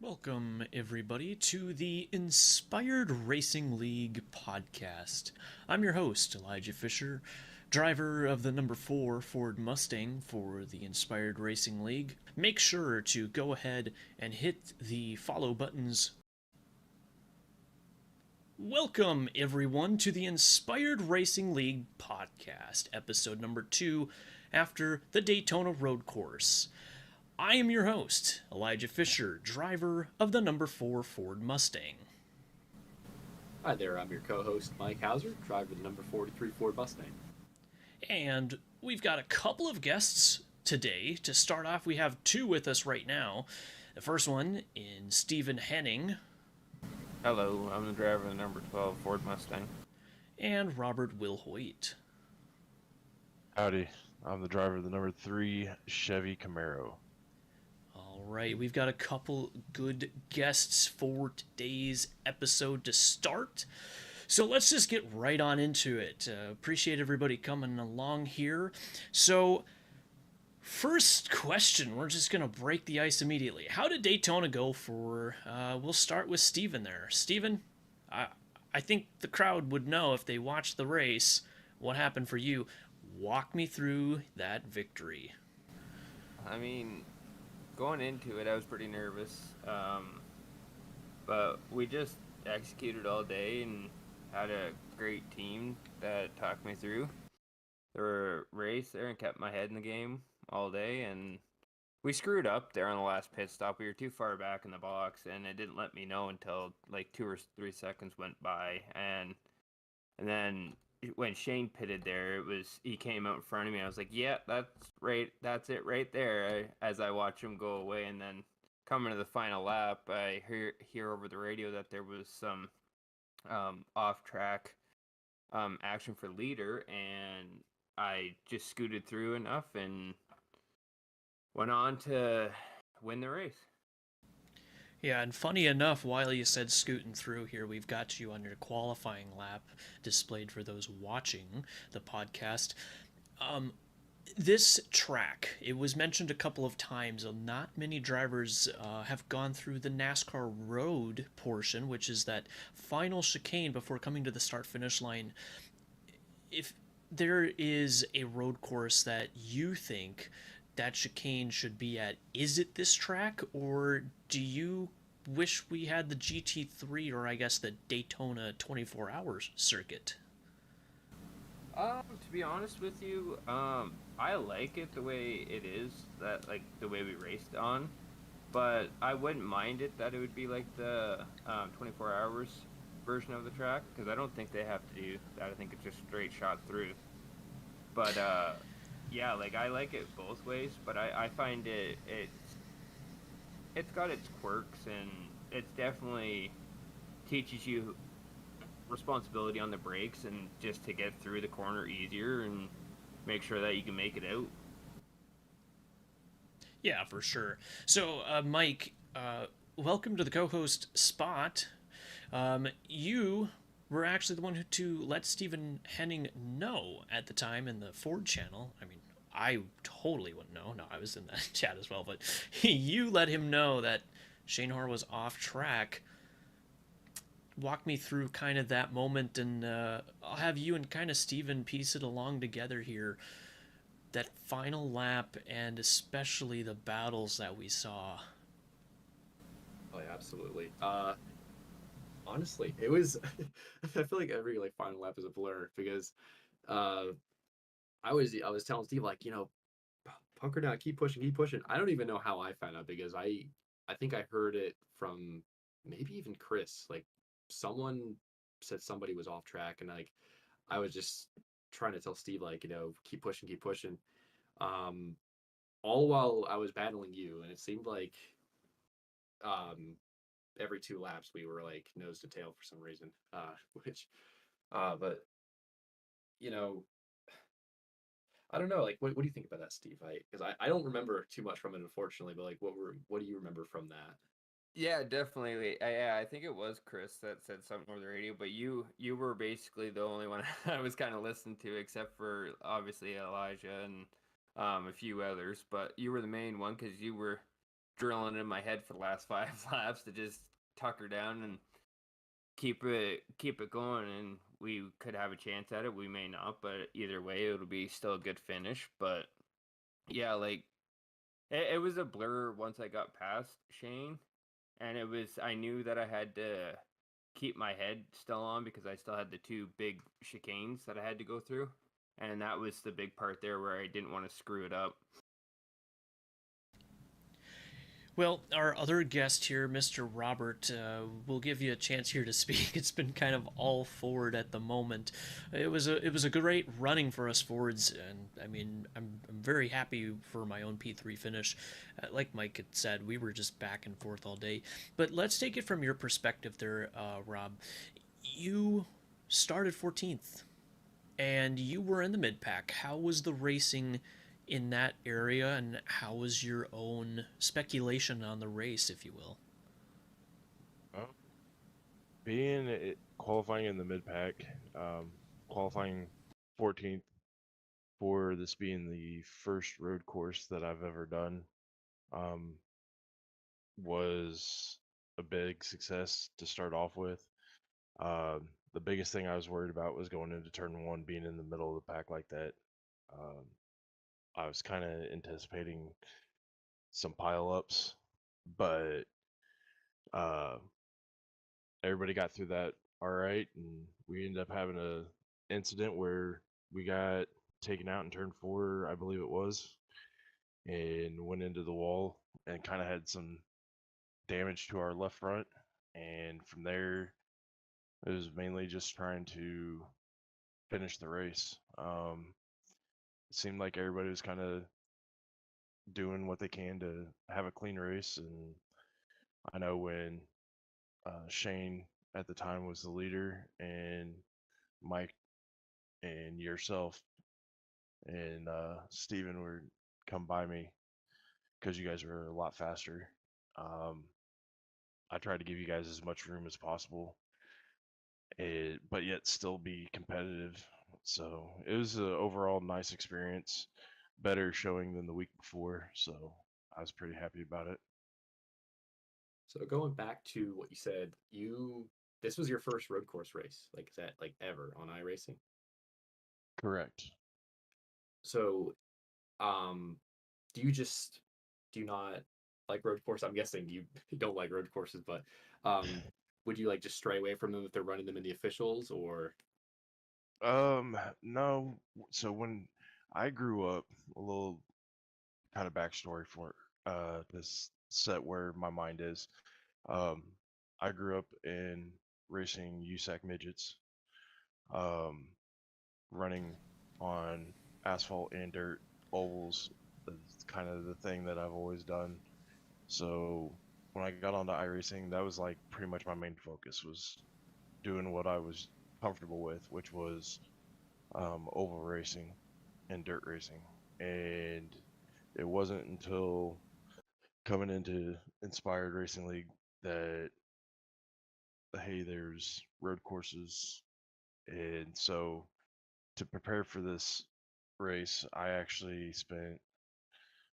Welcome, everybody, to the Inspired Racing League podcast. I'm your host, Elijah Fisher, driver of the number 4 Ford Mustang for the Inspired Racing League. Make sure to go ahead and hit the follow buttons. Welcome, everyone, to the Inspired Racing League podcast, episode number 2, after the Daytona Road Course. I am your host, Elijah Fisher, driver of the number 4 Ford Mustang. Hi there, I'm your co-host, Mike Hauser, driver of the number 43 Ford Mustang. And we've got a couple of guests today. To start off, we have 2 with us right now. The first one is Steven Henning. Hello, I'm the driver of the number 12 Ford Mustang. And Robert Wilhoite. Howdy, I'm the driver of the number 3 Chevy Camaro. Alright, we've got a couple good guests for today's episode to start. So let's just get right on into it. Appreciate everybody coming along here. So, first question, we're just going to break the ice immediately. How did Daytona go for, we'll start with Steven there. Steven, I think the crowd would know if they watched the race what happened for you. Walk me through that victory. I mean, going into it, I was pretty nervous, but we just executed all day and had a great team that talked me through the race there and kept my head in the game all day. And we screwed up there on the last pit stop. We were too far back in the box, and it didn't let me know until like 2 or 3 seconds went by. And then when Shane pitted there, he came out in front of me. I was like, yeah, that's it right there. As I watch him go away, and then coming to the final lap, I hear over the radio that there was some off track action for leader, and I just scooted through enough and went on to win the race. Yeah, and funny enough, while you said scooting through here, we've got you on your qualifying lap displayed for those watching the podcast. This track, it was mentioned a couple of times, not many drivers have gone through the NASCAR road portion, which is that final chicane before coming to the start-finish line. If there is a road course that you think that chicane should be at, is it this track, or do you wish we had the GT3, or I guess the Daytona 24 hours circuit? To be honest with you, I like it the way it is, that like the way we raced on, but I wouldn't mind it that it would be like the 24 hours version of the track, because I don't think they have to do that. I think it's just straight shot through. But yeah, like I like it both ways, but I find it's got its quirks, and it's definitely teaches you responsibility on the brakes and just to get through the corner easier and make sure that you can make it out. Yeah, for sure. So, Mike, welcome to the co-host spot. You were actually the one to let Steven Henning know at the time in the Ford channel. I mean, I totally wouldn't know. No, I was in that chat as well, but you let him know that Shane Harr was off track. Walk me through kind of that moment, and I'll have you and kind of Steven piece it along together here. That final lap, and especially the battles that we saw. Oh, yeah, absolutely. Honestly, it was. I feel like every final lap is a blur because I was telling Steve, like, hunker down, keep pushing, keep pushing. I don't even know how I found out, because I think I heard it from maybe even Chris. Like, someone said somebody was off track, and like I was just trying to tell Steve, like, keep pushing, keep pushing. All while I was battling you, and it seemed like every 2 laps we were like nose to tail for some reason. But I don't know. Like, what do you think about that, Steve? Because I don't remember too much from it, unfortunately. But like, what do you remember from that? Yeah, definitely. Yeah, I think it was Chris that said something over the radio, but you were basically the only one I was kind of listening to, except for obviously Elijah and a few others. But you were the main one because you were drilling in my head for the last 5 laps to just tuck her down and keep it going, and we could have a chance at it. We may not, but either way, it'll be still a good finish. But yeah, like it was a blur once I got past Shane, and I knew that I had to keep my head still on because I still had the 2 big chicanes that I had to go through, and that was the big part there where I didn't want to screw it up. Well, our other guest here, Mr. Robert, will give you a chance here to speak. It's been kind of all forward at the moment. It was a great running for us forwards, and I mean I'm very happy for my own P3 finish. Like Mike had said, we were just back and forth all day. But let's take it from your perspective there, Rob. You started 14th, and you were in the mid pack. How was the racing in that area, and how was your own speculation on the race, if you will? Qualifying in the mid pack, qualifying 14th for this being the first road course that I've ever done, was a big success to start off with. The biggest thing I was worried about was going into turn 1, being in the middle of the pack like that. I was kind of anticipating some pile-ups, but everybody got through that all right, and we ended up having a incident where we got taken out in turn 4, I believe it was, and went into the wall and kind of had some damage to our left front. And from there, it was mainly just trying to finish the race. It seemed like everybody was kind of doing what they can to have a clean race, and I know when Shane at the time was the leader, and Mike and yourself and Steven were come by me because you guys were a lot faster. I tried to give you guys as much room as possible, but yet still be competitive. So it was an overall nice experience, better showing than the week before. So I was pretty happy about it. So going back to what you said, this was your first road course race, like is that like ever on iRacing? Correct. So, do you not like road course? I'm guessing you don't like road courses, but would you like just stray away from them if they're running them in the officials, or? No. So when I grew up, a little kind of backstory for this set where my mind is. Um, I grew up in racing USAC midgets, um, running on asphalt and dirt ovals. That's kind of the thing that I've always done. So when I got onto iRacing, that was like pretty much my main focus, was doing what I was comfortable with, which was oval racing and dirt racing. And it wasn't until coming into Inspired Racing League that, hey, there's road courses. And so to prepare for this race, I actually spent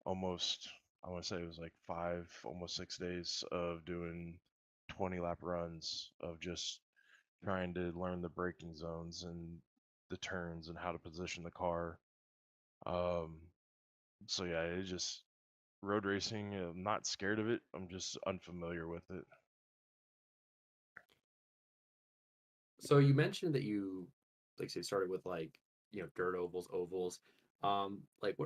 almost, I want to say it was like 5, almost 6 days of doing 20 lap runs of just trying to learn the braking zones and the turns and how to position the car. Um, so yeah, it just road racing. I'm not scared of it. I'm just unfamiliar with it. So you mentioned that you, like, say, started with like dirt ovals. Like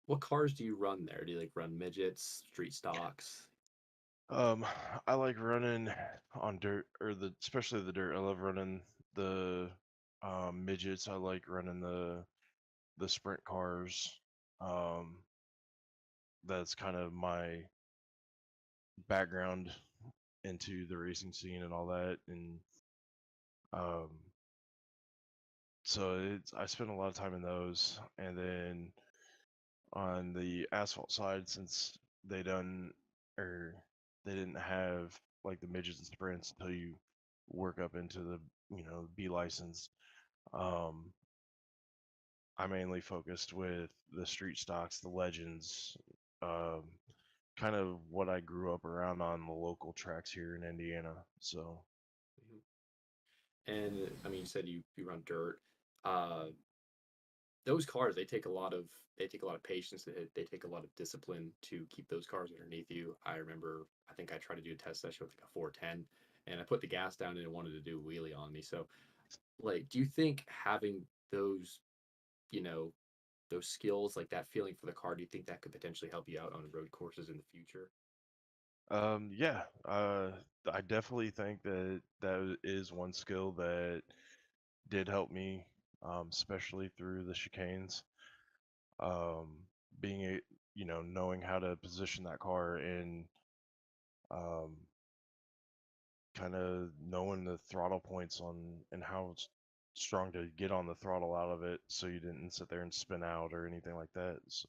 what cars do you run there? Do you like run midgets, street stocks? Um, I like running on dirt, or especially the dirt. I love running the midgets. I like running the sprint cars. Um, that's kind of my background into the racing scene and all that. And um, so I spend a lot of time in those. And then on the asphalt side, since they done or they didn't have like the midgets and sprints until you work up into the B license. Um, I mainly focused with the street stocks, the legends, um, kind of what I grew up around on the local tracks here in Indiana. So Mhm. And I mean, you said you run dirt. Uh, those cars, they take a lot of patience. They take a lot of discipline to keep those cars underneath you. I remember, I think I tried to do a test session with like a 410, and I put the gas down and it wanted to do a wheelie on me. So, like, do you think having those, you know, those skills, like that feeling for the car, do you think that could potentially help you out on road courses in the future? yeah, I definitely think that that is one skill that did help me, especially through the chicanes. Um, being a knowing how to position that car and um, kind of knowing the throttle points on and how strong to get on the throttle out of it, so you didn't sit there and spin out or anything like that. So,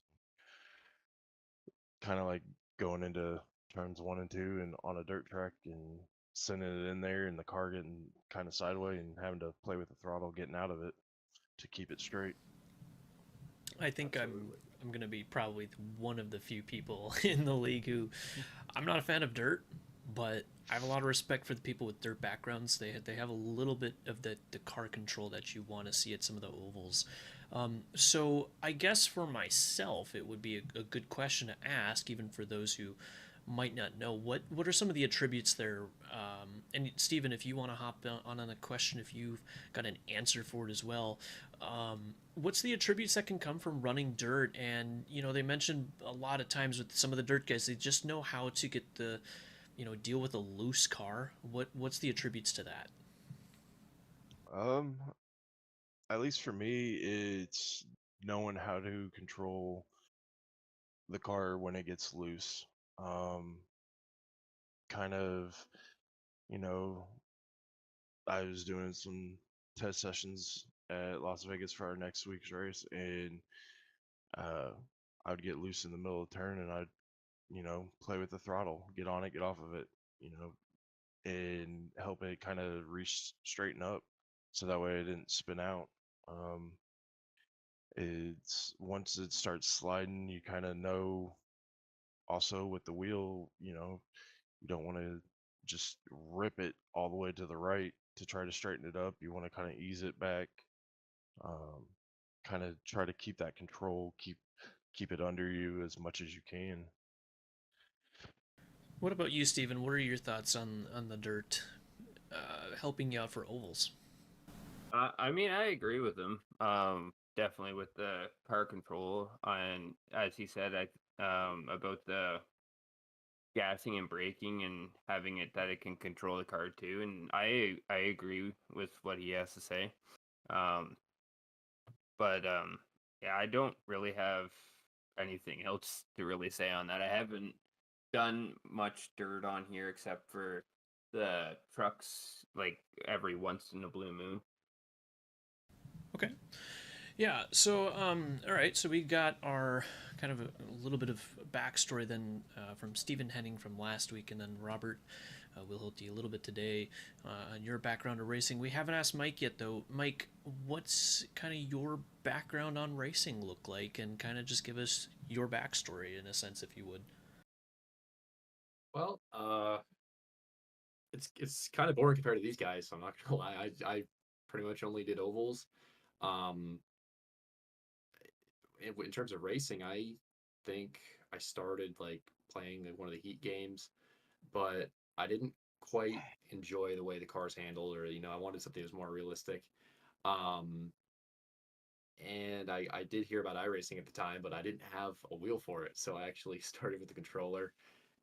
kind of like going into turns 1 and 2 and on a dirt track and sending it in there and the car getting kind of sideways and having to play with the throttle getting out of it to keep it straight. I think Absolutely. I'm gonna be probably one of the few people in the league who I'm not a fan of dirt, but I have a lot of respect for the people with dirt backgrounds. They have a little bit of the car control that you want to see at some of the ovals. So I guess for myself, it would be a good question to ask, even for those who might not know. What are some of the attributes there? And Stephen, if you want to hop on a question, if you've got an answer for it as well, what's the attributes that can come from running dirt? And they mentioned a lot of times with some of the dirt guys, they just know how to get the deal with a loose car. What's the attributes to that? Um, at least for me, it's knowing how to control the car when it gets loose. Um, kind of, you know, I was doing some test sessions at Las Vegas for our next week's race, and uh, I would get loose in the middle of the turn, and I'd play with the throttle, get on it, get off of it, you know, and help it kind of straighten up, so that way it didn't spin out. Um, it's once it starts sliding, you kind of know. Also, with the wheel, you don't want to just rip it all the way to the right to try to straighten it up. You want to kind of ease it back, um, kind of try to keep that control, keep it under you as much as you can. What about you, Stephen? What are your thoughts on the dirt helping you out for ovals? I mean, I agree with him. Definitely with the car control, and as he said, about the gassing and braking and having it that it can control the car too. And I agree with what he has to say. Um, but yeah, I don't really have anything else to really say on that. I haven't done much dirt on here except for the trucks, like every once in a blue moon. Okay. Yeah. So, all right. So we got our kind of a little bit of backstory then from Steven Henning from last week, and then Robert Wilhoite a little bit today on your background of racing. We haven't asked Mike yet, though. Mike, what's kind of your background on racing look like, and kind of just give us your backstory in a sense, if you would. Well, it's kind of boring compared to these guys, so I'm not gonna lie. I pretty much only did ovals. Um, in terms of racing, I think I started like playing like one of the heat games, but I didn't quite enjoy the way the cars handled, or I wanted something that was more realistic. Um, and I did hear about iRacing at the time, but I didn't have a wheel for it, so I actually started with the controller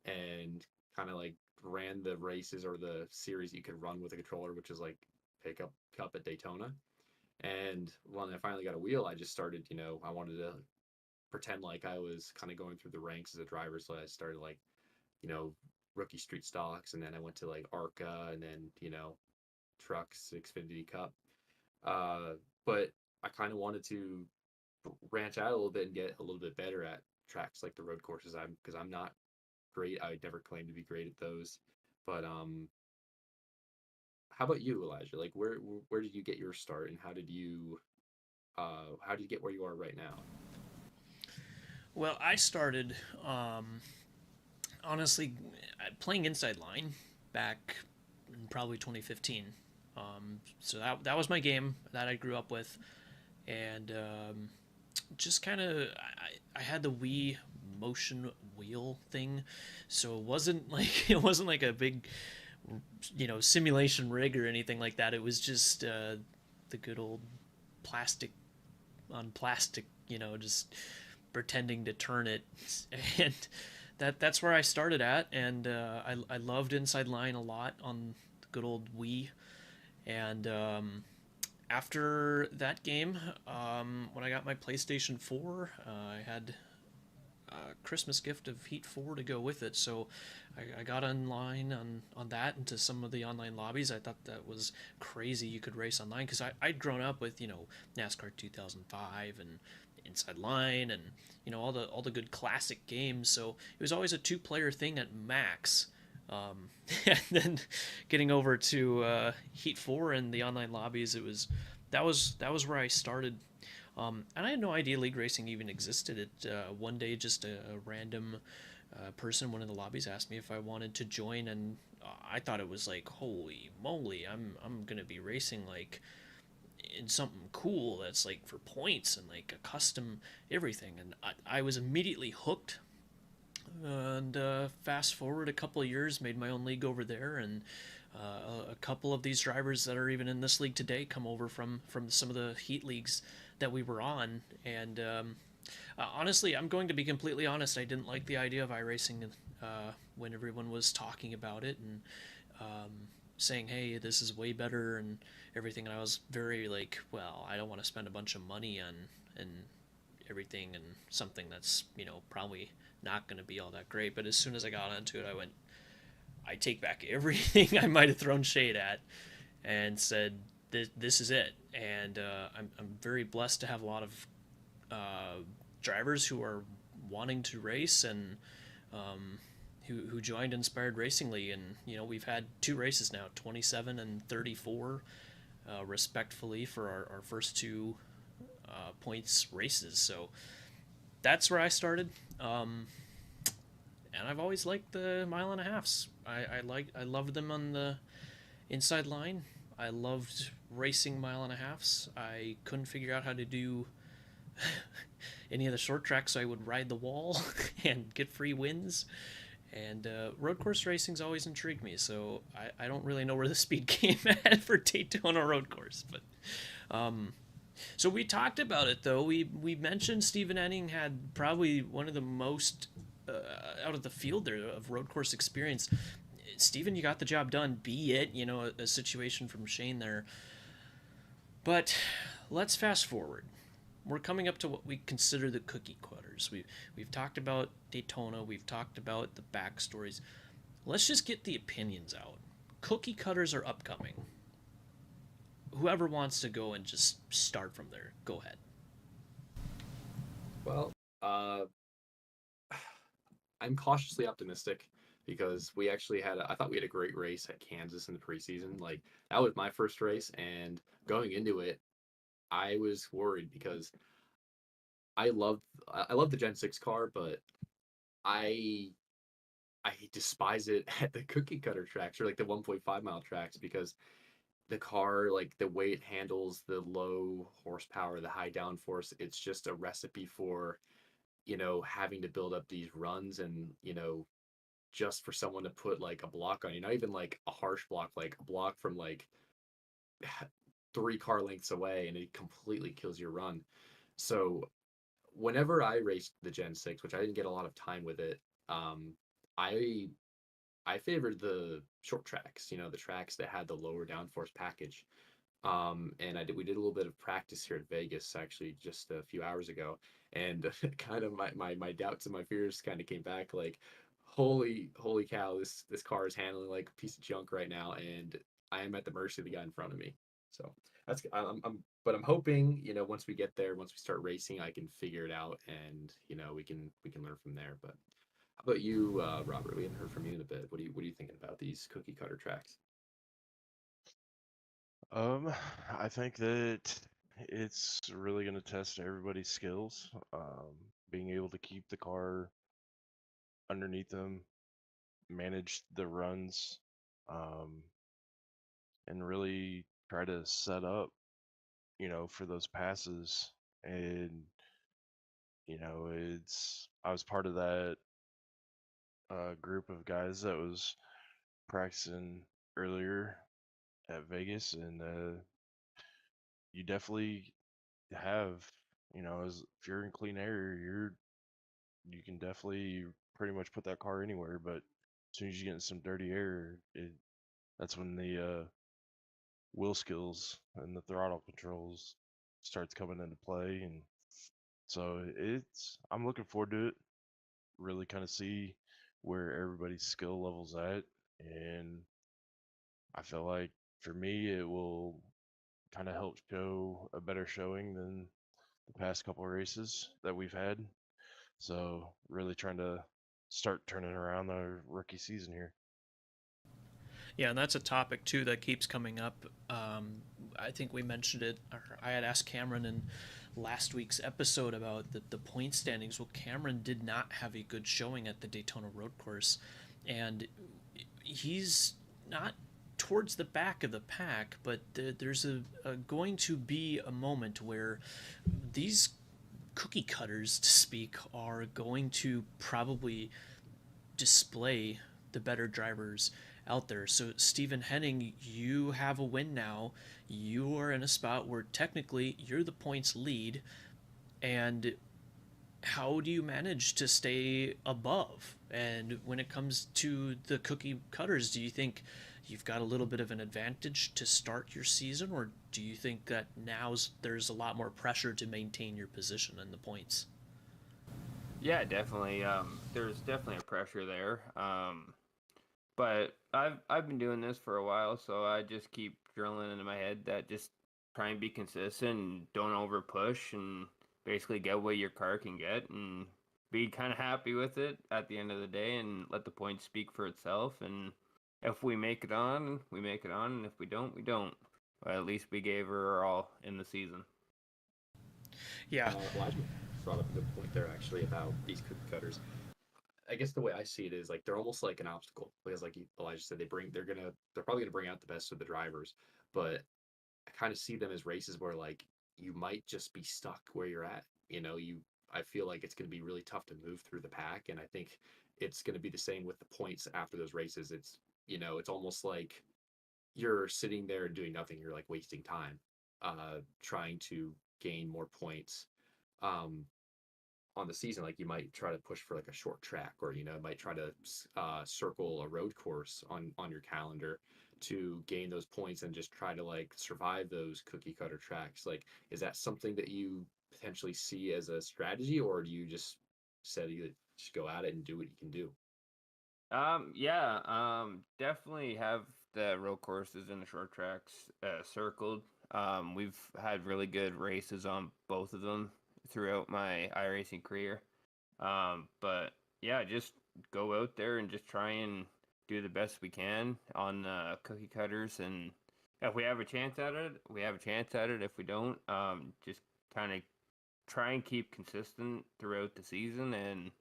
and kind of like ran the races or the series you could run with a controller, which is like pickup cup at Daytona. And when I finally got a wheel, I just started, I wanted to pretend like I was kind of going through the ranks as a driver. So I started like, you know, rookie street stocks, and then I went to like ARCA, and then, trucks, Xfinity Cup. Uh, but I kind of wanted to branch out a little bit and get a little bit better at tracks like the road courses. Because I'm not great. I would never claim to be great at those. But how about you, Elijah? Like where did you get your start, and how did you get where you are right now? Well, I started. honestly, playing inside line back in probably 2015. So that was my game that I grew up with, and just kind of I had the Wii motion wheel thing, so it wasn't like a big simulation rig or anything like that. It was just the good old plastic on plastic, just pretending to turn it, and that's where I started at, and I loved Inside Line a lot on the good old Wii, and after that game, when I got my PlayStation 4, I had a Christmas gift of Heat 4 to go with it, so I got online on that into some of the online lobbies. I thought that was crazy you could race online, because I'd grown up with, NASCAR 2005 and Inside Line and, all the good classic games, so it was always a two-player thing at max. And then getting over to Heat 4 and the online lobbies, that was where I started. And I had no idea league racing even existed. One day, just a random person in one of the lobbies asked me if I wanted to join, and I thought it was like, holy moly, I'm gonna be racing like in something cool that's like for points and like a custom everything, and I was immediately hooked. And fast forward a couple of years, made my own league over there, and a couple of these drivers that are even in this league today come over from some of the heat leagues that we were on. And honestly, I'm going to be completely honest, I didn't like the idea of iRacing when everyone was talking about it and saying, hey, this is way better and everything. And I was very like, well, I don't want to spend a bunch of money on and everything and something that's probably not going to be all that great. But as soon as I got onto it, I went, I take back everything I might have thrown shade at and said, this is it. And I'm very blessed to have a lot of drivers who are wanting to race and who joined Inspired Racing League. And, we've had 2 races now, 27 and 34, respectfully, for our first 2 points races. So that's where I started. And I've always liked the mile and a halves. I loved them on the inside line. I loved racing mile and a halves. I couldn't figure out how to do any of the short tracks, so I would ride the wall and get free wins. And road course racing's always intrigued me, so I don't really know where the speed came at for Daytona Road Course. But so we talked about it, though. We mentioned Steven Henning had probably one of the most out of the field there of road course experience. Steven, you got the job done, be it, a situation from Shane there. But let's fast forward. We're coming up to what we consider the cookie cutters. We've talked about Daytona. We've talked about the backstories. Let's just get the opinions out. Cookie cutters are upcoming. Whoever wants to go and just start from there, go ahead. Well, I'm cautiously optimistic because we actually I thought we had a great race at Kansas in the preseason. Like, that was my first race, and going into it, I was worried because I love the Gen 6 car, but I despise it at the cookie cutter tracks, or like the 1.5 mile tracks, because the car, like the way it handles the low horsepower, the high downforce, it's just a recipe for, having to build up these runs and, just for someone to put like a block on you, not even like a harsh block, like a block from like 3 car lengths away, and it completely kills your run. So whenever I raced the Gen 6, which I didn't get a lot of time with it, I I favored the short tracks, the tracks that had the lower downforce package. And we did a little bit of practice here at Vegas actually just a few hours ago, and kind of my doubts and my fears kind of came back, like, holy cow, this car is handling like a piece of junk right now, and I am at the mercy of the guy in front of me. So that's but I'm hoping, once we get there, once we start racing, I can figure it out, and we can learn from there. But how about you, Robert? We haven't heard from you in a bit. What are you thinking about these cookie cutter tracks? I think that it's really going to test everybody's skills. Being able to keep the car underneath them manage the runs, um, and really try to set up, for those passes. And I was part of that group of guys that was practicing earlier at Vegas, and you definitely have, as if you're in clean air, you can definitely pretty much put that car anywhere. But as soon as you get in some dirty air, that's when the wheel skills and the throttle controls starts coming into play. And so I'm looking forward to it. Really kind of see where everybody's skill levels at, and I feel like for me it will kind of help show a better showing than the past couple of races that we've had. So really trying to start turning around the rookie season here. Yeah, and that's a topic too that keeps coming up. I think we mentioned it, or I had asked Cameron in last week's episode about the point standings. Well, Cameron did not have a good showing at the Daytona Road Course, and he's not towards the back of the pack, but there's going to be a moment where these cookie cutters, to speak, are going to probably display the better drivers out there. So, Steven Henning, you have a win now. You are in a spot where technically you're the points lead. And how do you manage to stay above? And when it comes to the cookie cutters, do you think you've got a little bit of an advantage to start your season, or do you think that there's a lot more pressure to maintain your position in the points? Yeah, definitely. There's definitely a pressure there. But I've been doing this for a while, so I just keep drilling into my head that just try and be consistent and don't over push and basically get what your car can get and be kind of happy with it at the end of the day and let the points speak for itself. And if we make it on, we make it on, and if we don't, we don't. But at least we gave her our all in the season. Yeah. Elijah brought up a good point there actually about these cookie cutters. I guess the way I see it is like they're almost like an obstacle because, like Elijah said, they're probably gonna bring out the best of the drivers, but I kind of see them as races where like you might just be stuck where you're at. I feel like it's gonna be really tough to move through the pack, and I think it's gonna be the same with the points after those races. It's almost like you're sitting there and doing nothing. You're like wasting time, trying to gain more points. Um, on the season, like you might try to push for like a short track, or might try to circle a road course on your calendar to gain those points and just try to like survive those cookie cutter tracks. Like, is that something that you potentially see as a strategy, or do you just said you just go at it and do what you can do? Yeah, definitely have the road courses and the short tracks circled. We've had really good races on both of them throughout my iRacing career. But yeah, just go out there and just try and do the best we can on cookie cutters. And if we have a chance at it, we have a chance at it. If we don't, just kind of try and keep consistent throughout the season and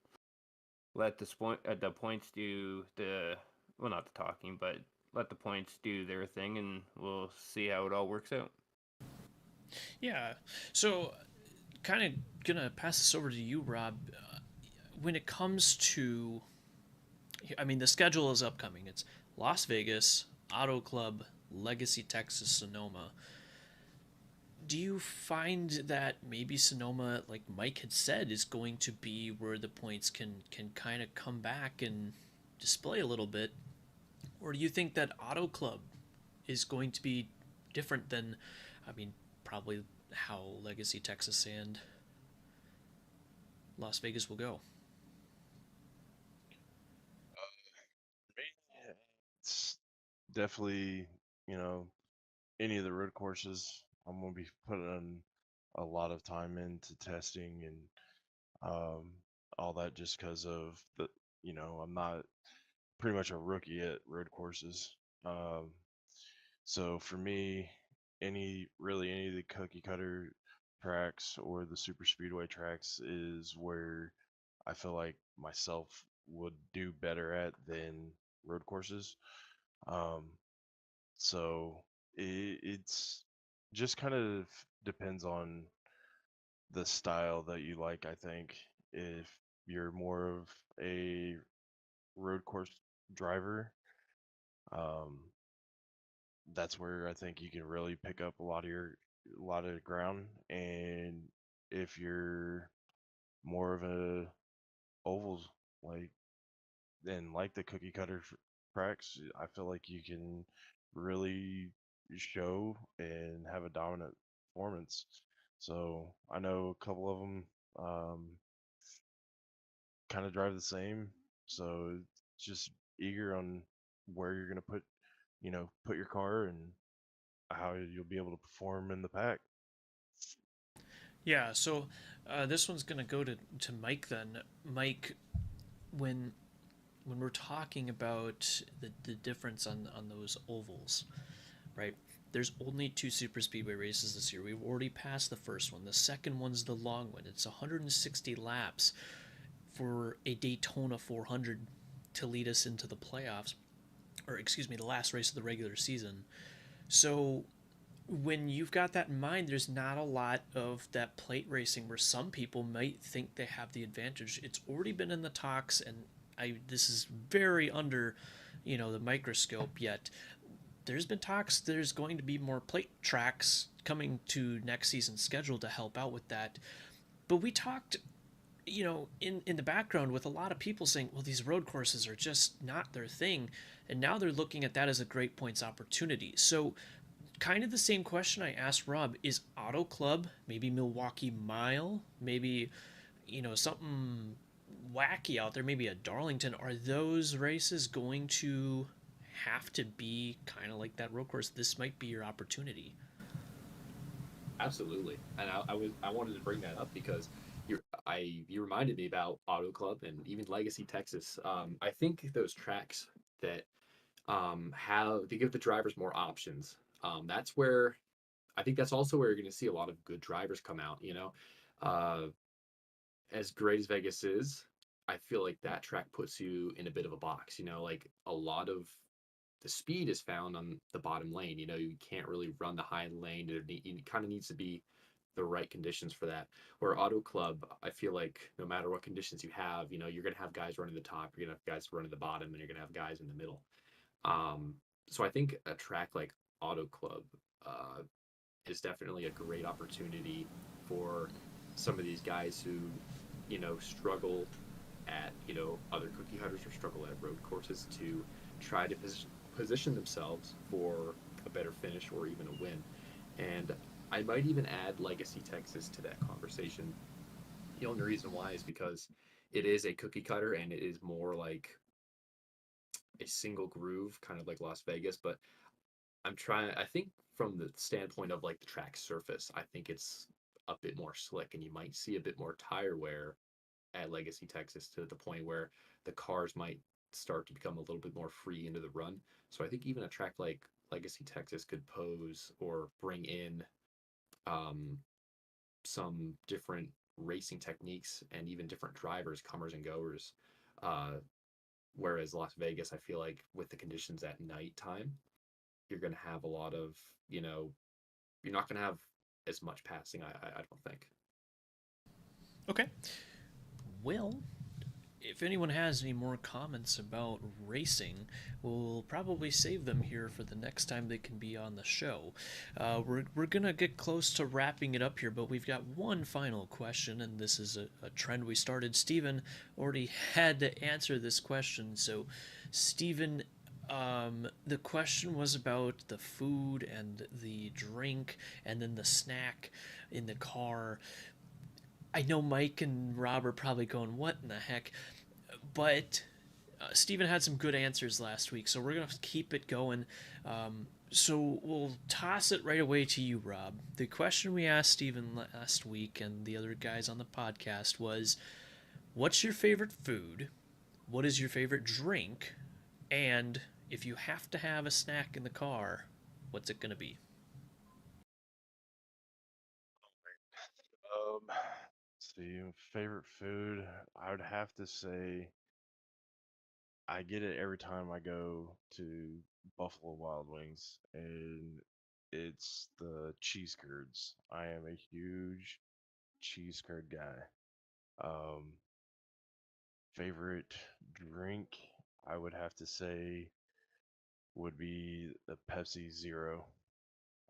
let the points do the well, not the talking, but let the points do their thing, and we'll see how it all works out. Yeah. So, kind of gonna pass this over to you, Rob. When it comes to, I mean, the schedule is upcoming. It's Las Vegas, Auto Club, Legacy, Texas, Sonoma. Do you find that maybe Sonoma, like Mike had said, is going to be where the points can kind of come back and display a little bit, or do you think that Auto Club is going to be different than, I mean, probably how Legacy, Texas, and Las Vegas will go? It's definitely, you know, any of the road courses. I'm gonna be putting a lot of time into testing and um, all that, just because of I'm not pretty much a rookie at road courses. Um, so for me, any of the cookie cutter tracks or the super speedway tracks is where I feel like myself would do better at than road courses. Um, so it's just kind of depends on the style that you like, I think. If you're more of a road course driver, um, that's where I think you can really pick up a lot of ground. And if you're more of a ovals like like the cookie cutter tracks, I feel like you can really show and have a dominant performance. So I know a couple of them kind of drive the same. So it's just eager on where you're gonna put your car and how you'll be able to perform in the pack. Yeah, so this one's gonna go to Mike then. Mike, when when we're talking about the difference on those ovals, right? There's only two super speedway races this year. We've already passed the first one. The second one's the long one. It's 160 laps for a Daytona 400 to lead us into the playoffs, or excuse me, the last race of the regular season. So when you've got that in mind, there's not a lot of that plate racing where some people might think they have the advantage. It's already been in the talks, and this is very under, the microscope yet. There's been talks. There's going to be more plate tracks coming to next season's schedule to help out with that. But we talked, in the background with a lot of people saying, well, these road courses are just not their thing, and now they're looking at that as a great points opportunity. So kind of the same question I asked Rob: is Auto Club, maybe Milwaukee Mile, maybe something wacky out there, maybe a Darlington, are those races going to have to be kind of like that road course? This might be your opportunity. Absolutely, and I wanted to bring that up because you reminded me about Auto Club and even Legacy Texas. I think those tracks that have they give the drivers more options. That's where I think that's also where you're going to see a lot of good drivers come out. Uh, as great as Vegas is, I feel like that track puts you in a bit of a box. Like a lot of the speed is found on the bottom lane. You can't really run the high lane. It kind of needs to be the right conditions for that. Where Auto Club, I feel like no matter what conditions you have, you're gonna have guys running the top, you're gonna have guys running the bottom, and you're gonna have guys in the middle. Um, so I think a track like Auto Club uh, is definitely a great opportunity for some of these guys who, struggle at, other cookie cutters or struggle at road courses to try to position themselves for a better finish or even a win. And I might even add Legacy Texas to that conversation. The only reason why is because it is a cookie cutter and it is more like a single groove, kind of like Las Vegas. But I think from the standpoint of like the track surface, I think it's a bit more slick and you might see a bit more tire wear at Legacy Texas to the point where the cars might start to become a little bit more free into the run. So I think even a track like Legacy Texas could pose or bring in um, some different racing techniques and even different drivers, comers and goers. Uh, whereas Las Vegas, I feel like with the conditions at nighttime, you're going to have a lot of, you're not going to have as much passing, I don't think. Okay. Well, if anyone has any more comments about racing, we'll probably save them here for the next time they can be on the show. We're going to get close to wrapping it up here, but we've got one final question, and this is a trend we started. Steven already had to answer this question, so Steven, the question was about the food and the drink and then the snack in the car. I know Mike and Rob are probably going, what in the heck? But Steven had some good answers last week, so we're going to keep it going. So we'll toss it right away to you, Rob. The question we asked Steven last week and the other guys on the podcast was, what's your favorite food? What is your favorite drink? And if you have to have a snack in the car, what's it going to be? See, favorite food, I would have to say I get it every time I go to Buffalo Wild Wings, and it's the cheese curds. I am a huge cheese curd guy. Um, Favorite drink, I would have to say, would be the Pepsi Zero.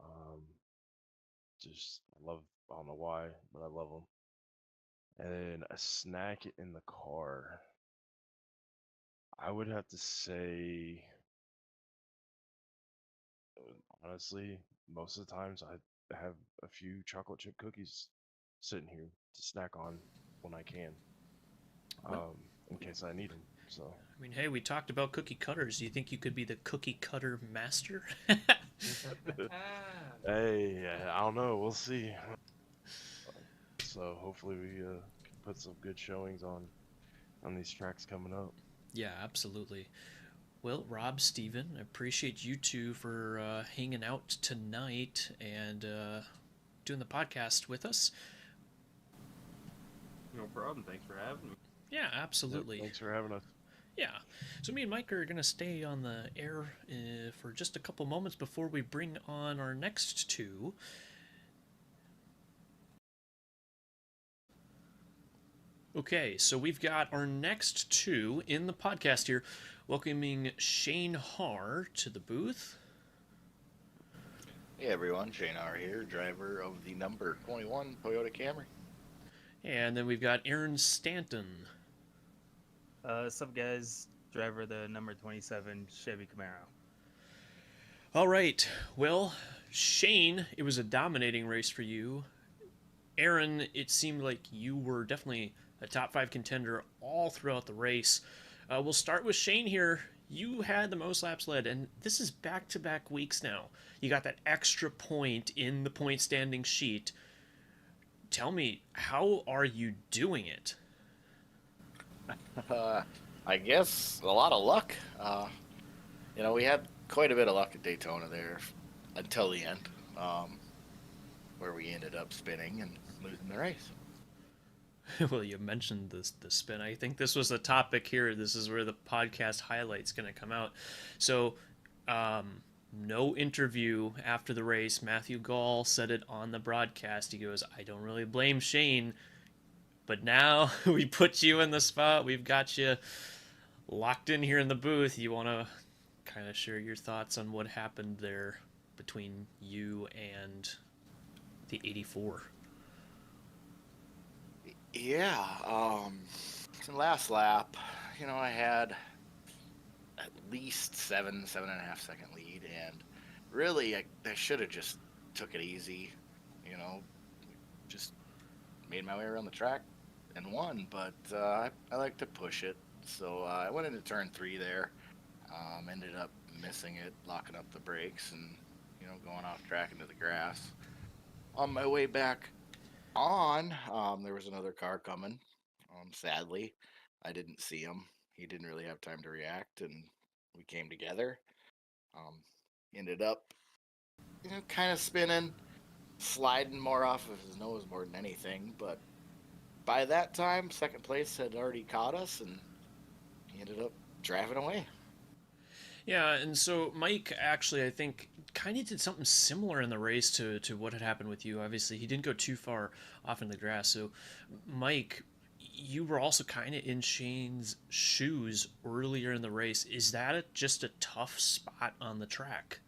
Um, just love, I don't know why, but I love them. And then a snack in the car, I would have to say, honestly, most of the times I have a few chocolate chip cookies sitting here to snack on when I can, Well, in case I need them. So, I mean, hey, we talked about cookie cutters. Do you think you could be the cookie cutter master? hey, I don't know. We'll see. So hopefully we can put some good showings on these tracks coming up. Yeah, absolutely. Well, Rob, Steven, I appreciate you two for hanging out tonight and doing the podcast with us. No problem. Thanks for having me. Yeah, Yep, absolutely. thanks for having us. Yeah. So me and Mike are going to stay on the air for just a couple moments before we bring on our next two. Okay, so we've got our next two in the podcast here, welcoming Shane Harr to the booth. Hey everyone, Shane Harr here, driver of the number 21 Toyota Camry. And then we've got Aaron Stanton. What's up, guys? Driver of the number 27 Chevy Camaro. All right. Well, Shane, it was a dominating race for you. Aaron, it seemed like you were definitely a top 5 contender all throughout the race. We'll start with Shane here. You had the most laps led, and this is back-to-back weeks now. You got that extra point in the point standing sheet. Tell me, how are you doing it? I guess a lot of luck. We had quite a bit of luck at Daytona there until the end, where we ended up spinning and losing the race. Well, you mentioned the spin. I think this was the topic here. This is where the podcast highlight's going to come out. So, no interview after the race. Matthew Gall said it on the broadcast. He goes, I don't really blame Shane, but now we put you in the spot. We've got you locked in here in the booth. You want to kind of share your thoughts on what happened there between you and the 84? Yeah, in the last lap, I had at least 7.5 second lead, and really I should have just took it easy, just made my way around the track and won, but I like to push it, so I went into turn 3 there, ended up missing it, locking up the brakes, and going off track into the grass. On my way back on, there was another car coming. Sadly, I didn't see him. He didn't really have time to react, and we came together. Ended up, kind of spinning, sliding more off of his nose more than anything. But by that time, second place had already caught us, and he ended up driving away. Yeah, and so Mike actually, I think, kind of did something similar in the race to what had happened with you. Obviously, he didn't go too far off in the grass. So, Mike, you were also kind of in Shane's shoes earlier in the race. Is that just a tough spot on the track?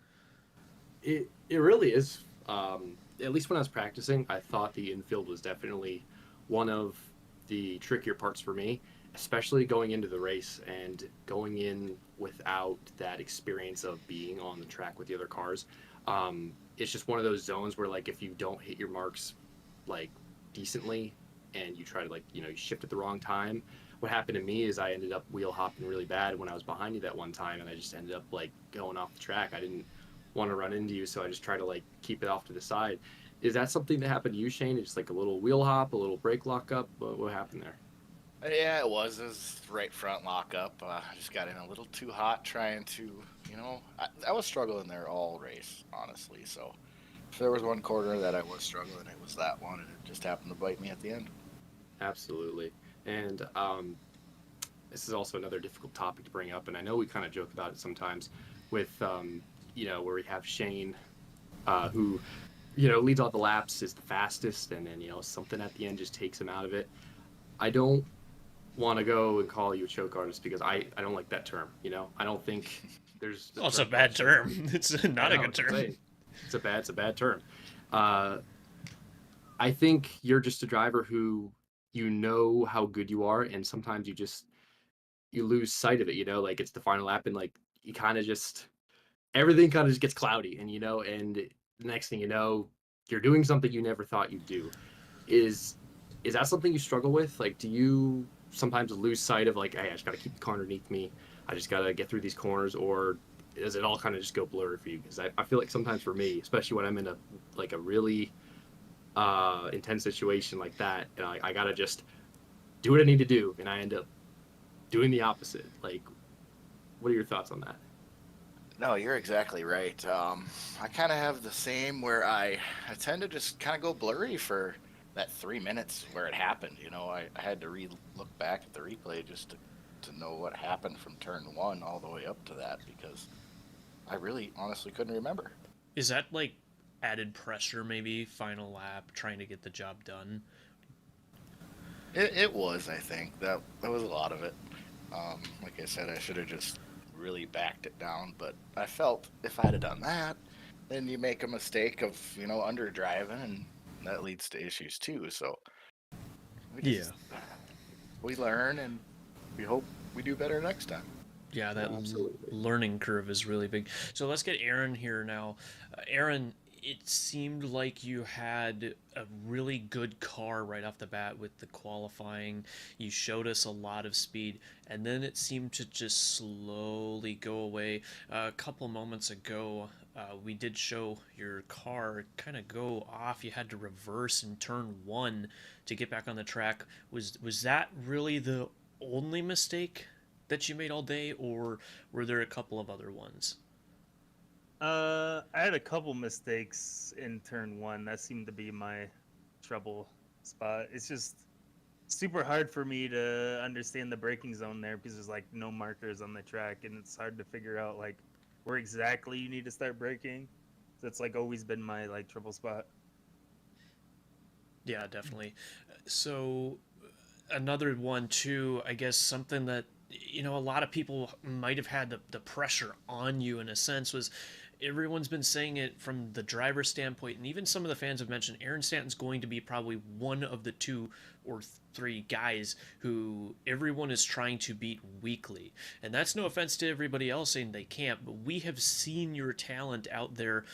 It really is. At least when I was practicing, I thought the infield was definitely one of the trickier parts for me, especially going into the race and going in without that experience of being on the track with the other cars. It's just one of those zones where, like, if you don't hit your marks, like, decently, and you try to, like, you shift at the wrong time, what happened to me is I ended up wheel hopping really bad when I was behind you that one time, and I just ended up, like, going off the track. I didn't want to run into you, so I just tried to, like, keep it off to the side. Is that something that happened to you, Shane? It's like a little wheel hop, a little brake lockup? What happened there? Yeah, it was right front lockup. I just got in a little too hot trying to, I was struggling there all race, honestly. So if there was one corner that I was struggling, it was that one, and it just happened to bite me at the end. Absolutely. And this is also another difficult topic to bring up, and I know we kind of joke about it sometimes with, where we have Shane, who, leads all the laps, is the fastest, and then, something at the end just takes him out of it. I don't want to go and call you a choke artist because I don't like that term. I don't think there's. Well, it's a bad term. It's not a good term. It's a bad term. I think you're just a driver who how good you are, and sometimes you lose sight of it. Like it's the final lap, and like you kind of just everything kind of just gets cloudy, and and the next thing you know, you're doing something you never thought you'd do. Is that something you struggle with? Like, do you sometimes lose sight of like, hey, I just got to keep the car underneath me. I just got to get through these corners, or does it all kind of just go blurry for you? Because I feel like sometimes for me, especially when I'm in a really intense situation like that, and I gotta just do what I need to do, and I end up doing the opposite. Like, what are your thoughts on that? No, you're exactly right. I kind of have the same where I tend to just kind of go blurry for that 3 minutes where it happened. I had to look back at the replay just to know what happened from turn 1 all the way up to that, because I really honestly couldn't remember. Is that like added pressure, maybe final lap, trying to get the job done? It was, I think that was a lot of it. Like I said, I should have just really backed it down, but I felt if I'd have done that, then you make a mistake of under driving, and that leads to issues too. So we learn, and we hope we do better next time. Yeah, that learning curve is really big. So let's get Aaron here now. Aaron, it seemed like you had a really good car right off the bat with the qualifying. You showed us a lot of speed, and then it seemed to just slowly go away. A couple moments ago, we did show your car kind of go off. You had to reverse in turn 1 to get back on the track. Was that really the only mistake that you made all day, or were there a couple of other ones? I had a couple mistakes in turn 1. That seemed to be my trouble spot. It's just super hard for me to understand the braking zone there because there's like no markers on the track, and it's hard to figure out like where exactly you need to start braking. That's like always been my like trouble spot. Yeah, definitely. So another one too, I guess something that a lot of people might have had the pressure on you in a sense was everyone's been saying it from the driver standpoint, and even some of the fans have mentioned Aaron Stanton's going to be probably one of the 2 or 3 guys who everyone is trying to beat weekly. And that's no offense to everybody else saying they can't, but we have seen your talent out there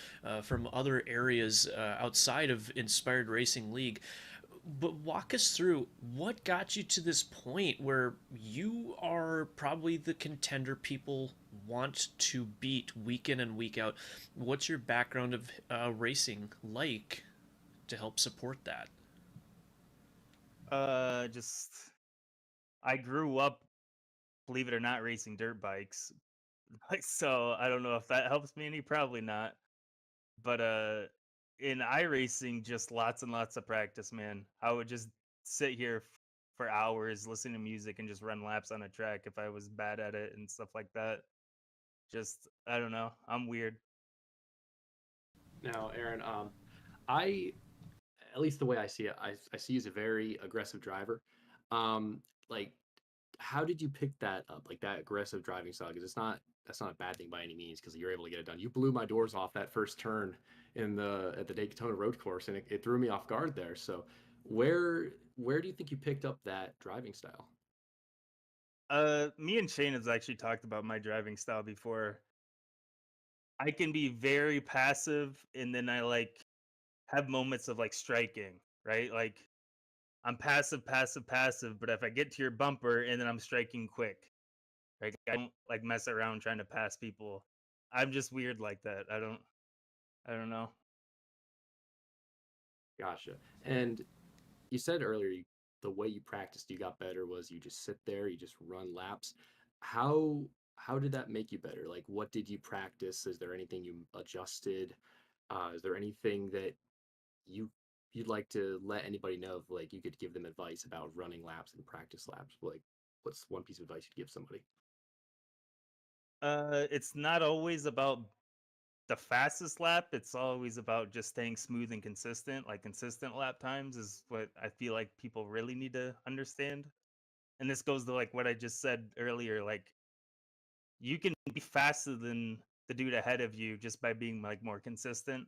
from other areas outside of Inspired Racing League. But walk us through what got you to this point where you are probably the contender people want to beat week in and week out. What's your background of racing like to help support that? Just I grew up, believe it or not, racing dirt bikes. So I don't know if that helps me any. Probably not. But in iRacing, just lots and lots of practice, man. I would just sit here for hours, listen to music, and just run laps on a track if I was bad at it and stuff like that. Just I don't know. I'm weird. Now, Aaron, I at least the way I see it, I see you as a very aggressive driver. Like, how did you pick that up, like that aggressive driving style? Because that's not a bad thing by any means, because you're able to get it done. You blew my doors off that first turn at the Daytona Road Course, and it threw me off guard there. So, where do you think you picked up that driving style? Me and Shane has actually talked about my driving style before. I can be very passive, and then I like have moments of like striking, right? Like I'm passive, passive, passive, but if I get to your bumper and then I'm striking quick, like I don't like mess around trying to pass people. I'm just weird like that. I don't know. Gotcha. And you said earlier the way you practiced, you got better was you just sit there, you just run laps. How how did that make you better? Like, what did you practice? Is there anything you adjusted? Is there anything that you you'd like to let anybody know if like you could give them advice about running laps and practice laps? Like, what's one piece of advice you'd give somebody? It's not always about the fastest lap. It's always about just staying smooth and consistent. Like consistent lap times is what I feel like people really need to understand. And this goes to like what I just said earlier. Like you can be faster than the dude ahead of you just by being like more consistent.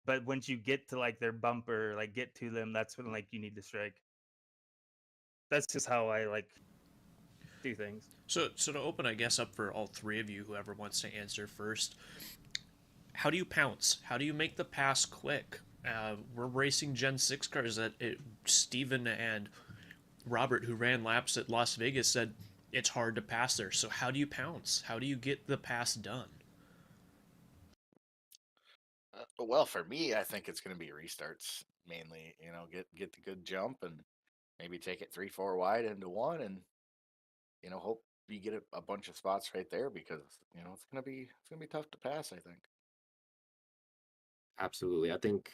But once you get to like their bumper, like get to them, that's when like you need to strike. That's just how I like do things. So to open, I guess, up for all three of you, whoever wants to answer first, how do you pounce? How do you make the pass quick? We're racing Gen 6 cars that Steven and Robert, who ran laps at Las Vegas, said it's hard to pass there. So how do you pounce? How do you get the pass done? Well, for me, I think it's going to be restarts mainly. Get the good jump and maybe take it 3-4 wide into one, and hope you get a bunch of spots right there because it's gonna be tough to pass. I think. Absolutely. I think,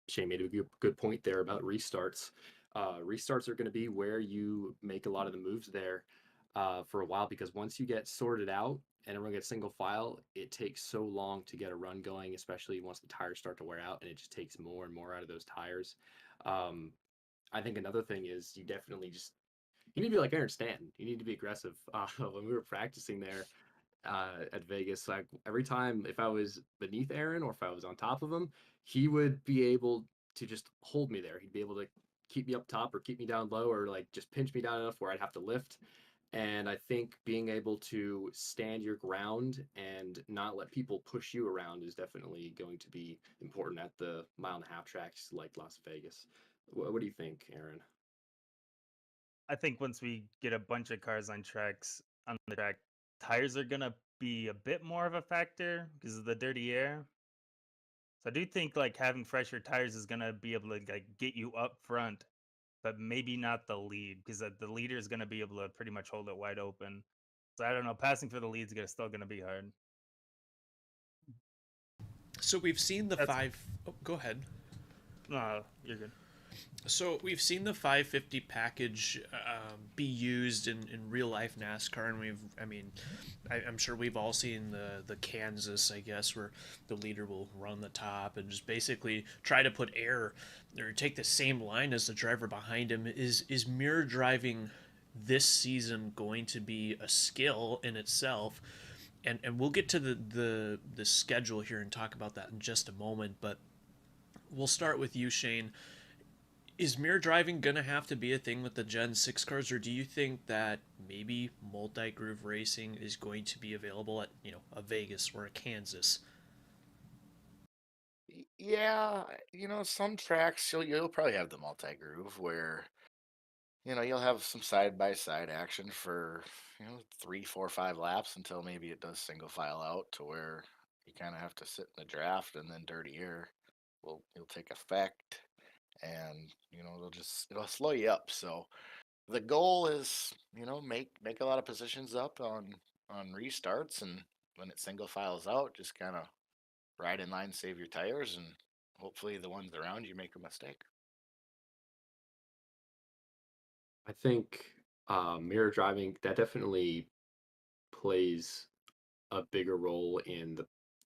Shane made a good point there about restarts. Restarts are going to be where you make a lot of the moves there for a while, because once you get sorted out and everyone gets single file, it takes so long to get a run going, especially once the tires start to wear out, and it just takes more and more out of those tires. Um, I think another thing is you need to be like Aaron Stanton. You need to be aggressive. When we were practicing there, at Vegas, like every time if I was beneath Aaron or if I was on top of him, he would be able to just hold me there. He'd be able to keep me up top or keep me down low, or like just pinch me down enough where I'd have to lift. And I think being able to stand your ground and not let people push you around is definitely going to be important at the 1.5-mile tracks like Las Vegas. What do you think, Aaron? I think once we get a bunch of cars on the track, tires are gonna be a bit more of a factor because of the dirty air. So I do think like having fresher tires is gonna be able to like get you up front, but maybe not the lead because the leader is gonna be able to pretty much hold it wide open. So I don't know. Passing for the lead is still gonna be hard. So we've seen the That's- five. Oh, go ahead. No, you're good. So we've seen the 550 package be used in real life NASCAR, and I'm sure we've all seen the Kansas, I guess, where the leader will run the top and just basically try to put air or take the same line as the driver behind him. Is mirror driving this season going to be a skill in itself? And we'll get to the schedule here and talk about that in just a moment, but we'll start with you, Shane. Is mirror driving going to have to be a thing with the Gen 6 cars, or do you think that maybe multi-groove racing is going to be available at, a Vegas or a Kansas? Yeah, some tracks you'll probably have the multi groove where you'll have some side by side action for 3, 4, 5 laps until maybe it does single file out to where you kind of have to sit in the draft, and then dirty air will take effect, and it'll slow you up. So the goal is make a lot of positions up on restarts, and when it single files out, just kind of ride in line, save your tires, and hopefully the ones around you make a mistake. I think mirror driving, that definitely plays a bigger role in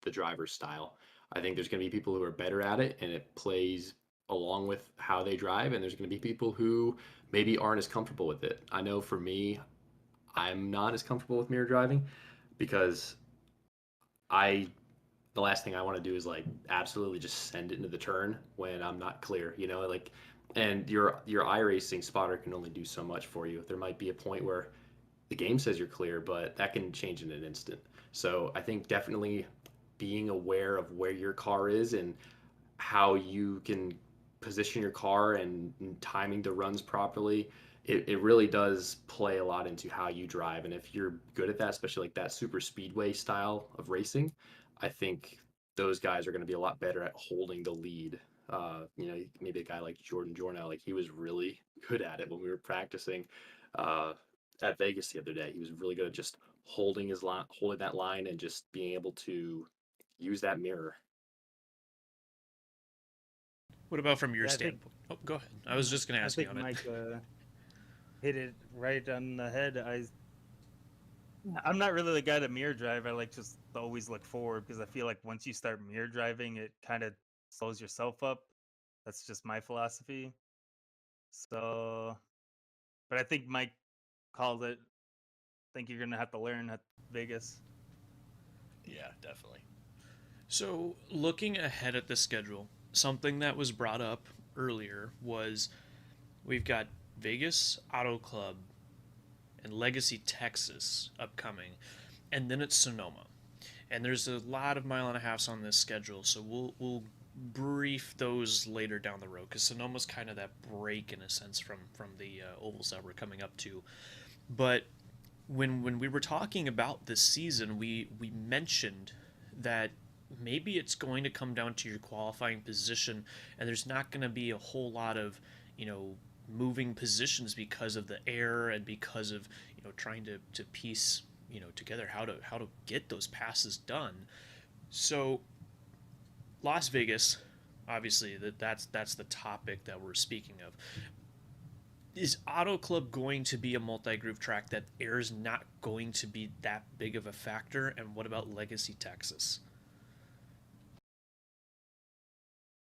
the driver's style. I think there's going to be people who are better at it, and it plays along with how they drive, and there's going to be people who maybe aren't as comfortable with it. I know for me, I'm not as comfortable with mirror driving because I the last thing I want to do is like absolutely just send it into the turn when I'm not clear, like, and your iRacing spotter can only do so much for you. There might be a point where the game says you're clear, but that can change in an instant. So I think definitely being aware of where your car is and how you can position your car and timing the runs properly, it really does play a lot into how you drive. And if you're good at that, especially like that super speedway style of racing, I think those guys are going to be a lot better at holding the lead. Maybe a guy like Jordan Jornow, like he was really good at it when we were practicing uh, at Vegas the other day. He was really good at just holding his line, holding that line, and just being able to use that mirror. What about from your Yeah, I think- standpoint? Oh, go ahead. I was just going to I ask you think on it. Mike. hit it right on the head. I'm not really the guy to mirror drive. I like just to always look forward because I feel like once you start mirror driving, it kind of slows yourself up. That's just my philosophy. So, but I think Mike called it. I think you're gonna have to learn at Vegas. Yeah, definitely. So, looking ahead at the schedule, something that was brought up earlier was we've got Vegas Auto Club and Legacy, Texas upcoming, and then it's Sonoma. And there's a lot of mile and a halves on this schedule, so we'll brief those later down the road because Sonoma's kind of that break in a sense from the ovals that we're coming up to. But when we were talking about this season, we mentioned that maybe it's going to come down to your qualifying position, and there's not going to be a whole lot of moving positions because of the air and because of trying to piece together how to get those passes done. So Las Vegas, obviously that's the topic that we're speaking of. Is Auto Club going to be a multi-groove track that air is not going to be that big of a factor? And what about Legacy, Texas?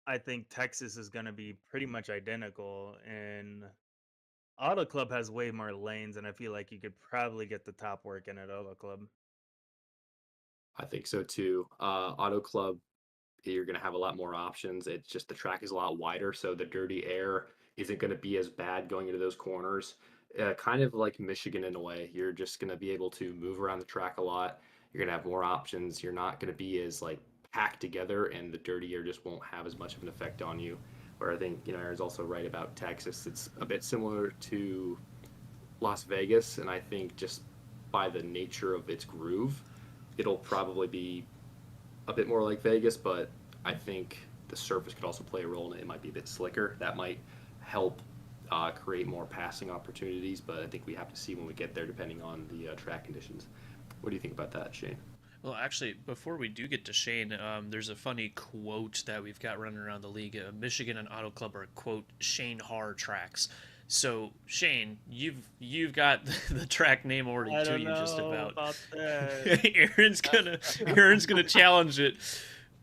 I think Texas is going to be pretty much identical, and Auto Club has way more lanes, and I feel like you could probably get the top work in at Auto Club. I think so too. Auto Club, you're going to have a lot more options. It's just the track is a lot wider, so the dirty air isn't going to be as bad going into those corners. Kind of like Michigan in a way. You're just going to be able to move around the track a lot. You're going to have more options. You're not going to be as like packed together, and the dirty air just won't have as much of an effect on you. Where I think Aaron's also right about Texas. It's a bit similar to Las Vegas, and I think just by the nature of its groove, it'll probably be a bit more like Vegas, but I think the surface could also play a role in it. It might be a bit slicker. That might help create more passing opportunities, but I think we have to see when we get there, depending on the track conditions. What do you think about that, Shane? Well, actually, before we do get to Shane, there's a funny quote that we've got running around the league. Michigan and Auto Club are quote Shane Harr tracks. So Shane, you've got the track name already I to don't you know just about. that. Aaron's gonna challenge it,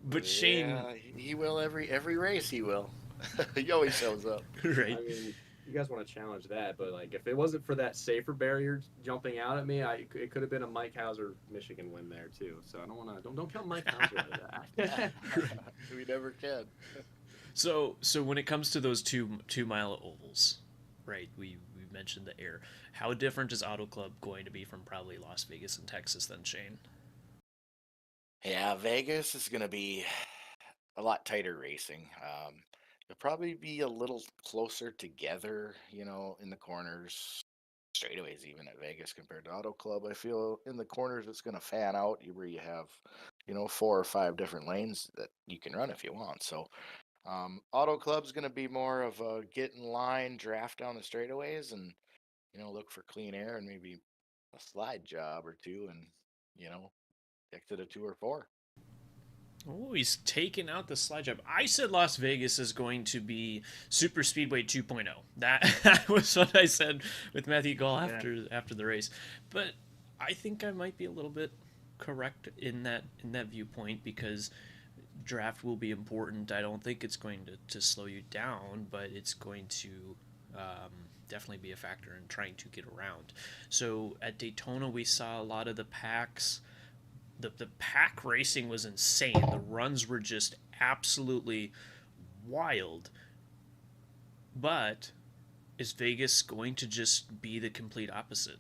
but Shane, Yeah, he will every race. He will. He always shows up. right? I mean, you guys want to challenge that, but like if it wasn't for that safer barrier jumping out at me, it could have been a Mike Hauser Michigan win there too. So I don't want to don't count Mike Hauser out of that. We never can. So when it comes to those 2 mile ovals, right? We mentioned the air. How different is Auto Club going to be from probably Las Vegas and Texas then, Shane? Yeah, Vegas is going to be a lot tighter racing. You'll probably be a little closer together, in the corners, straightaways even at Vegas compared to Auto Club. I feel in the corners it's going to fan out where you have, 4 or 5 different lanes that you can run if you want. So Auto Club's going to be more of a get in line, draft down the straightaways, and look for clean air and maybe a slide job or two, and exit a 2 or 4. Oh, he's taken out the slide job. I said Las Vegas is going to be Super Speedway 2.0. That was what I said with Matthew Gall after the race. But I think I might be a little bit correct in that viewpoint because draft will be important. I don't think it's going to slow you down, but it's going to definitely be a factor in trying to get around. So at Daytona, we saw a lot of the packs. The pack racing was insane. The runs were just absolutely wild. But is Vegas going to just be the complete opposite?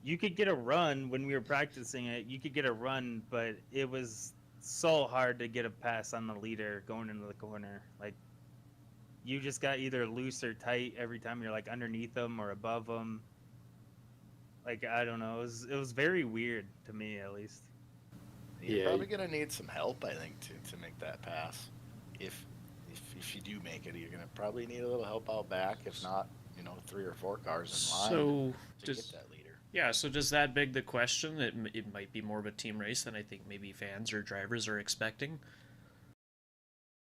You could get a run when we were practicing it. You could get a run, but it was so hard to get a pass on the leader going into the corner. Like, you just got either loose or tight every time you're like underneath them or above them. Like, I don't know. It was very weird to me, at least. You're probably gonna need some help, I think, to make that pass. If you do make it, you're gonna probably need a little help out back. If not, 3 or 4 cars in line to get that leader. Yeah. So does that beg the question? It might be more of a team race than I think maybe fans or drivers are expecting.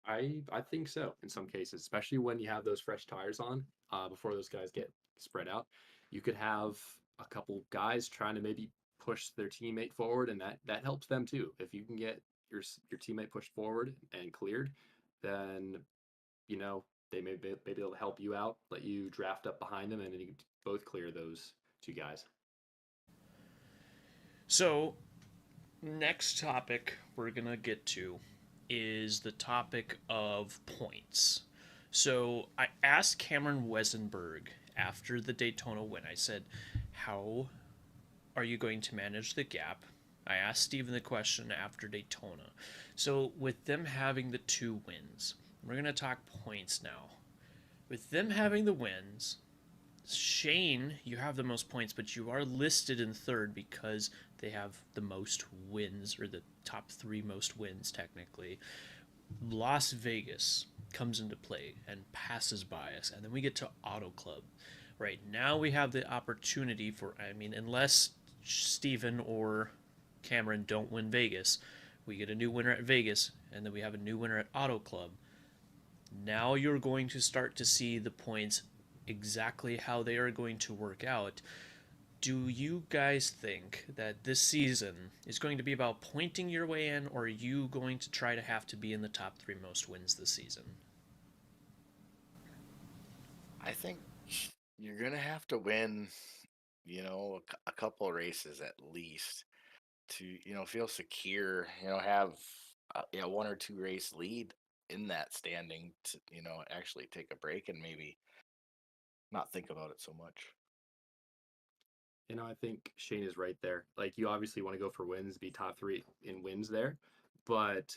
I think so in some cases, especially when you have those fresh tires on before those guys get spread out. You could have a couple guys trying to maybe push their teammate forward, and that helps them too. If you can get your teammate pushed forward and cleared, then you know they may be able to help you out, let you draft up behind them, and then you can both clear those two guys. So, next topic we're going to get to is the topic of points. So, I asked Cameron Wesenberg after the Daytona win, I said, how are you going to manage the gap? I asked Steven the question after Daytona. So, with them having the 2 wins, we're going to talk points now. With them having the wins, Shane, you have the most points, but you are listed in third because they have the most wins, or the top 3 most wins, technically. Las Vegas comes into play and passes by us, and then we get to Auto Club. Right now we have the opportunity for, I mean, unless Steven or Cameron don't win Vegas, we get a new winner at Vegas, and then we have a new winner at Auto Club. Now you're going to start to see the points exactly how they are going to work out. Do you guys think that this season is going to be about pointing your way in, or are you going to try to have to be in the top 3 most wins this season? I think you're gonna have to win, a couple of races at least to, feel secure. Have 1 or 2 race lead in that standing to, actually take a break and maybe not think about it so much. I think Shane is right there. Like, you obviously want to go for wins, be top 3 in wins there, but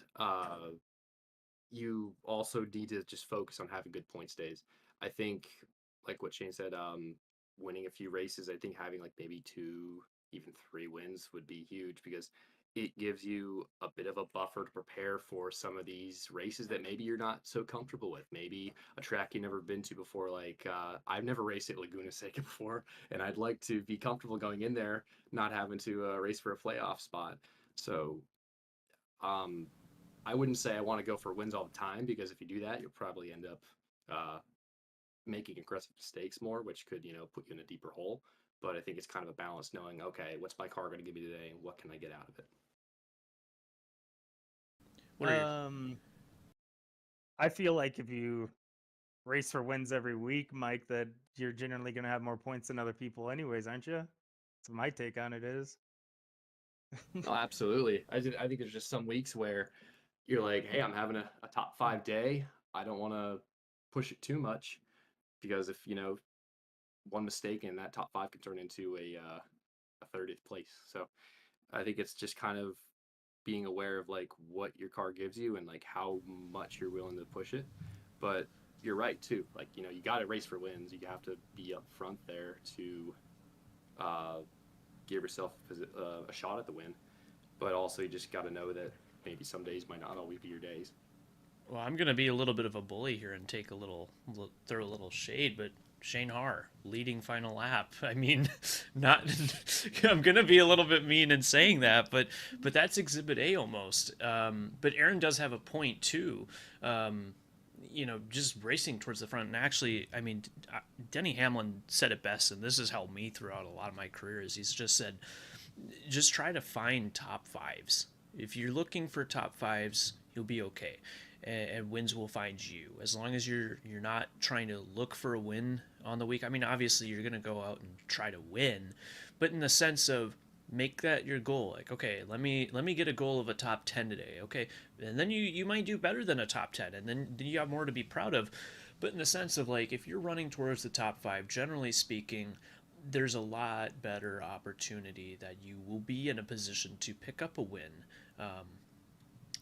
you also need to just focus on having good points days. I think, like what Shane said, winning a few races, I think having like maybe 2, even 3 wins would be huge, because it gives you a bit of a buffer to prepare for some of these races that maybe you're not so comfortable with. Maybe a track you've never been to before. Like, I've never raced at Laguna Seca before, and I'd like to be comfortable going in there, not having to race for a playoff spot. So, um, I wouldn't say I want to go for wins all the time, because if you do that, you'll probably end up making aggressive mistakes more, which could, put you in a deeper hole. But I think it's kind of a balance, knowing, okay, what's my car going to give me today, and what can I get out of it? What are your... I feel like if you race for wins every week, Mike, that you're generally going to have more points than other people anyways, aren't you? That's what my take on it is. Oh, absolutely. I think there's just some weeks where you're like, hey, I'm having a top 5 day. I don't want to push it too much, because if, one mistake in that top 5 can turn into a 30th place. So I think it's just kind of being aware of like what your car gives you and like how much you're willing to push it. But you're right too. Like, you got to race for wins. You have to be up front there to give yourself a shot at the win. But also, you just got to know that maybe some days might not always be your days. Well, I'm going to be a little bit of a bully here and throw a little shade, but Shane Harr, leading final lap. I mean, not. I'm going to be a little bit mean in saying that, but that's Exhibit A almost. But Aaron does have a point too. Just racing towards the front. And actually, I mean, Denny Hamlin said it best, and this has helped me throughout a lot of my career. Is he's just said, just try to find top 5s. If you're looking for top 5s, you'll be okay. And wins will find you, as long as you're not trying to look for a win on the week. I mean, obviously you're going to go out and try to win, but in the sense of make that your goal. Like, okay, let me get a goal of a top 10 today. Okay, and then you might do better than a top 10, and then you have more to be proud of. But in the sense of like, if you're running towards the top 5, generally speaking, there's a lot better opportunity that you will be in a position to pick up a win.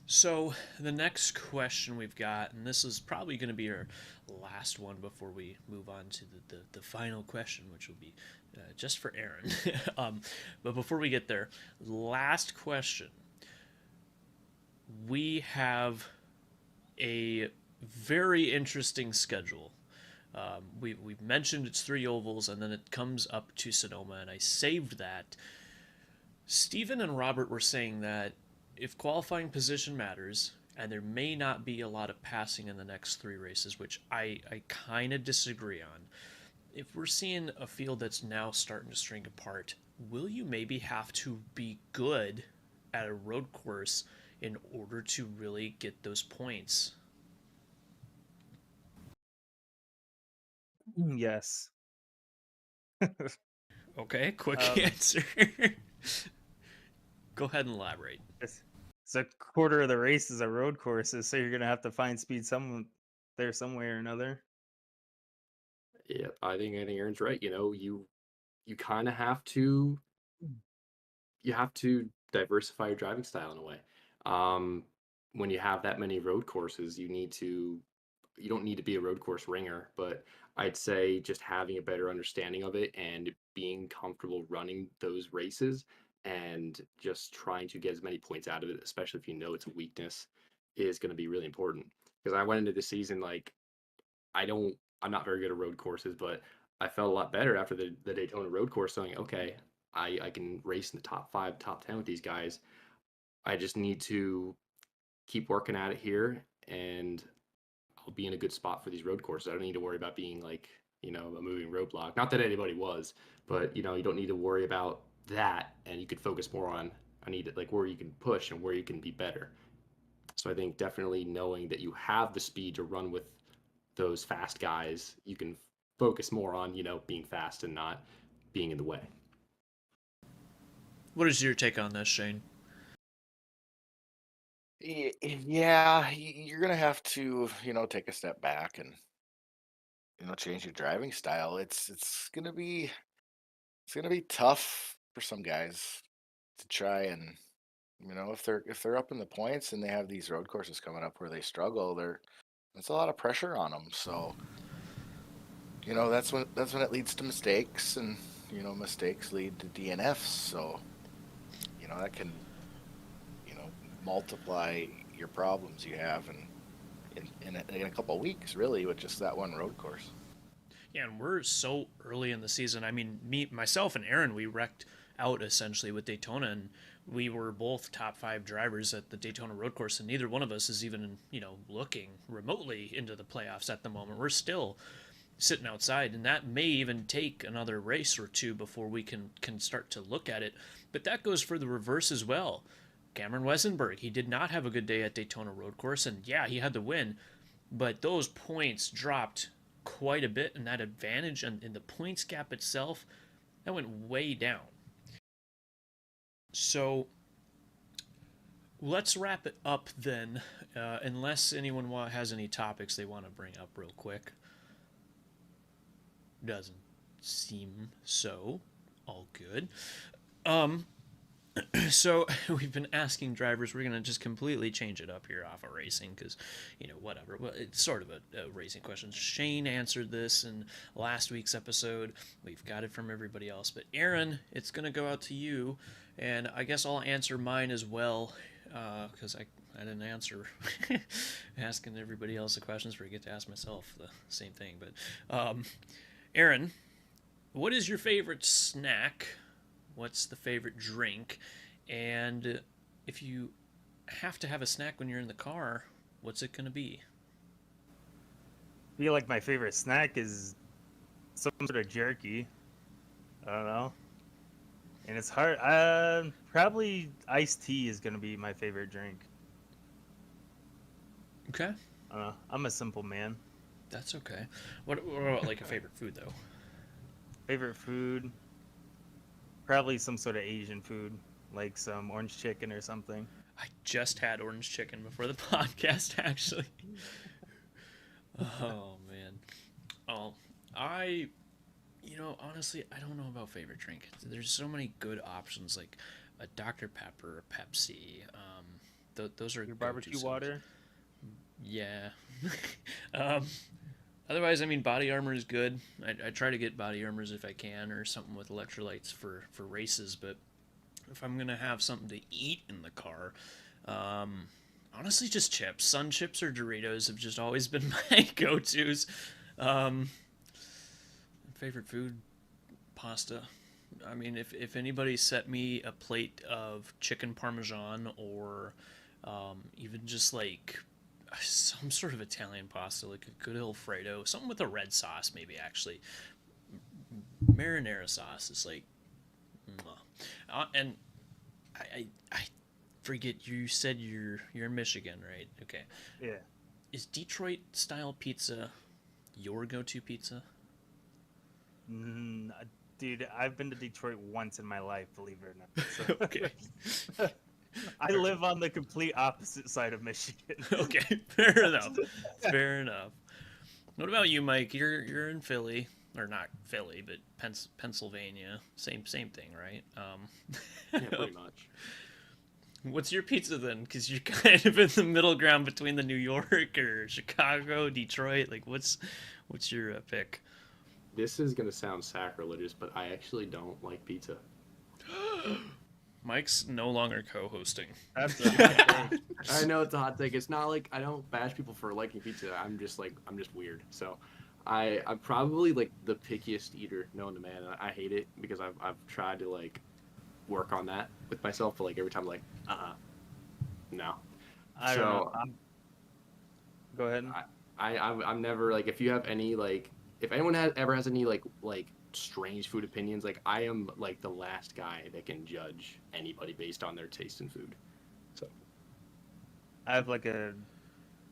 So the next question we've got, and this is probably going to be our last one before we move on to the final question, which will be just for Aaron. But before we get there, last question. We have a very interesting schedule. We've mentioned it's 3 ovals, and then it comes up to Sonoma, and I saved that. Steven and Robert were saying that if qualifying position matters, and there may not be a lot of passing in the next 3 races, which I kind of disagree on. If we're seeing a field that's now starting to string apart, will you maybe have to be good at a road course in order to really get those points? Yes. Okay, quick Um, answer. Go ahead and elaborate. it's a quarter of the race is a road courses, so you're gonna have to find speed some way or another. Yeah, I think Aaron's right. You kind of have to diversify your driving style in a way. Um, when you have that many road courses, you don't need to be a road course ringer, but I'd say just having a better understanding of it and being comfortable running those races and just trying to get as many points out of it, especially if you know it's a weakness, is going to be really important. Because I went into the season like I don't, I'm not very good at road courses, but I felt a lot better after the Daytona Road Course, saying, okay, I can race in the top 5, top 10 with these guys. I just need to keep working at it here, and I'll be in a good spot for these road courses. I don't need to worry about being like, a moving roadblock. Not that anybody was, but you don't need to worry about that, and you could focus more on I need like where you can push and where you can be better. So I think definitely knowing that you have the speed to run with those fast guys, you can focus more on, being fast and not being in the way. What is your take on this, Shane? Yeah, you're gonna have to, take a step back and, change your driving style. It's gonna be tough for some guys to try and, if they're up in the points and they have these road courses coming up where they struggle, that's a lot of pressure on them. So, that's when it leads to mistakes, and mistakes lead to DNFs. So, that can, multiply your problems you have in a couple of weeks, really, with just that one road course. Yeah, and we're so early in the season. I mean, myself, and Aaron, we wrecked out essentially with Daytona, and we were both top 5 drivers at the Daytona Road Course, and neither one of us is even, looking remotely into the playoffs at the moment. We're still sitting outside, and that may even take another race or 2 before we can start to look at it. But that goes for the reverse as well. Cameron Wesenberg, he did not have a good day at Daytona Road Course, and yeah, he had the win, but those points dropped quite a bit, and that advantage and in the points gap itself, that went way down. So let's wrap it up then, unless anyone has any topics they want to bring up real quick. Doesn't seem so. All good. So we've been asking drivers. We're going to just completely change it up here off of racing because, whatever. Well, it's sort of a racing question. Shane answered this in last week's episode. We've got it from everybody else. But Aaron, it's going to go out to you. And I guess I'll answer mine as well because I didn't answer asking everybody else the questions where I get to ask myself the same thing. But Aaron, what is your favorite snack? What's the favorite drink? And if you have to have a snack when you're in the car, what's it going to be? I feel like my favorite snack is some sort of jerky. I don't know. And it's hard. Probably iced tea is going to be my favorite drink. Okay. I don't know. I'm a simple man. That's okay. What about like a favorite food, though? Favorite food? Probably some sort of Asian food, like some orange chicken or something. I just had orange chicken before the podcast, actually. Oh, man. Oh, honestly, I don't know about favorite drink. There's so many good options, like a Dr. Pepper, a Pepsi. Those are Your barbecue water? Yeah. Otherwise, I mean, Body Armor is good. I try to get Body Armors if I can, or something with electrolytes for races. But if I'm gonna have something to eat in the car, honestly, just chips. Sun chips or Doritos have just always been my go-tos. Favorite food, pasta. I mean, if anybody set me a plate of chicken parmesan or Even just like some sort of Italian pasta, like a good Alfredo, something with a red sauce, maybe actually. Marinara sauce is like, and I forget, you said you're in Michigan, right? Okay. Yeah. Is Detroit style pizza your go-to pizza? Dude, I've been to Detroit once in my life, believe it or not. So. Okay. I live on the complete opposite side of Michigan. Okay, fair enough. Fair enough. What about you, Mike? You're in Philly, or not Philly, but Pennsylvania. Same thing, right? Yeah, pretty much. What's your pizza then? Because you're kind of in the middle ground between the New York or Chicago, Detroit. Like, what's your pick? This is gonna sound sacrilegious, but I actually don't like pizza. Mike's no longer co-hosting. I know it's a hot take. It's not like I don't bash people for liking pizza. I'm just weird. So, I'm probably like the pickiest eater known to man. I hate it because I've tried to like work on that with myself, but like every time, like, no. I don't know. Go ahead. I'm never like, if you have any like, if anyone ever has any like strange food opinions, like I am like the last guy that can judge anybody based on their taste in food. So I have like a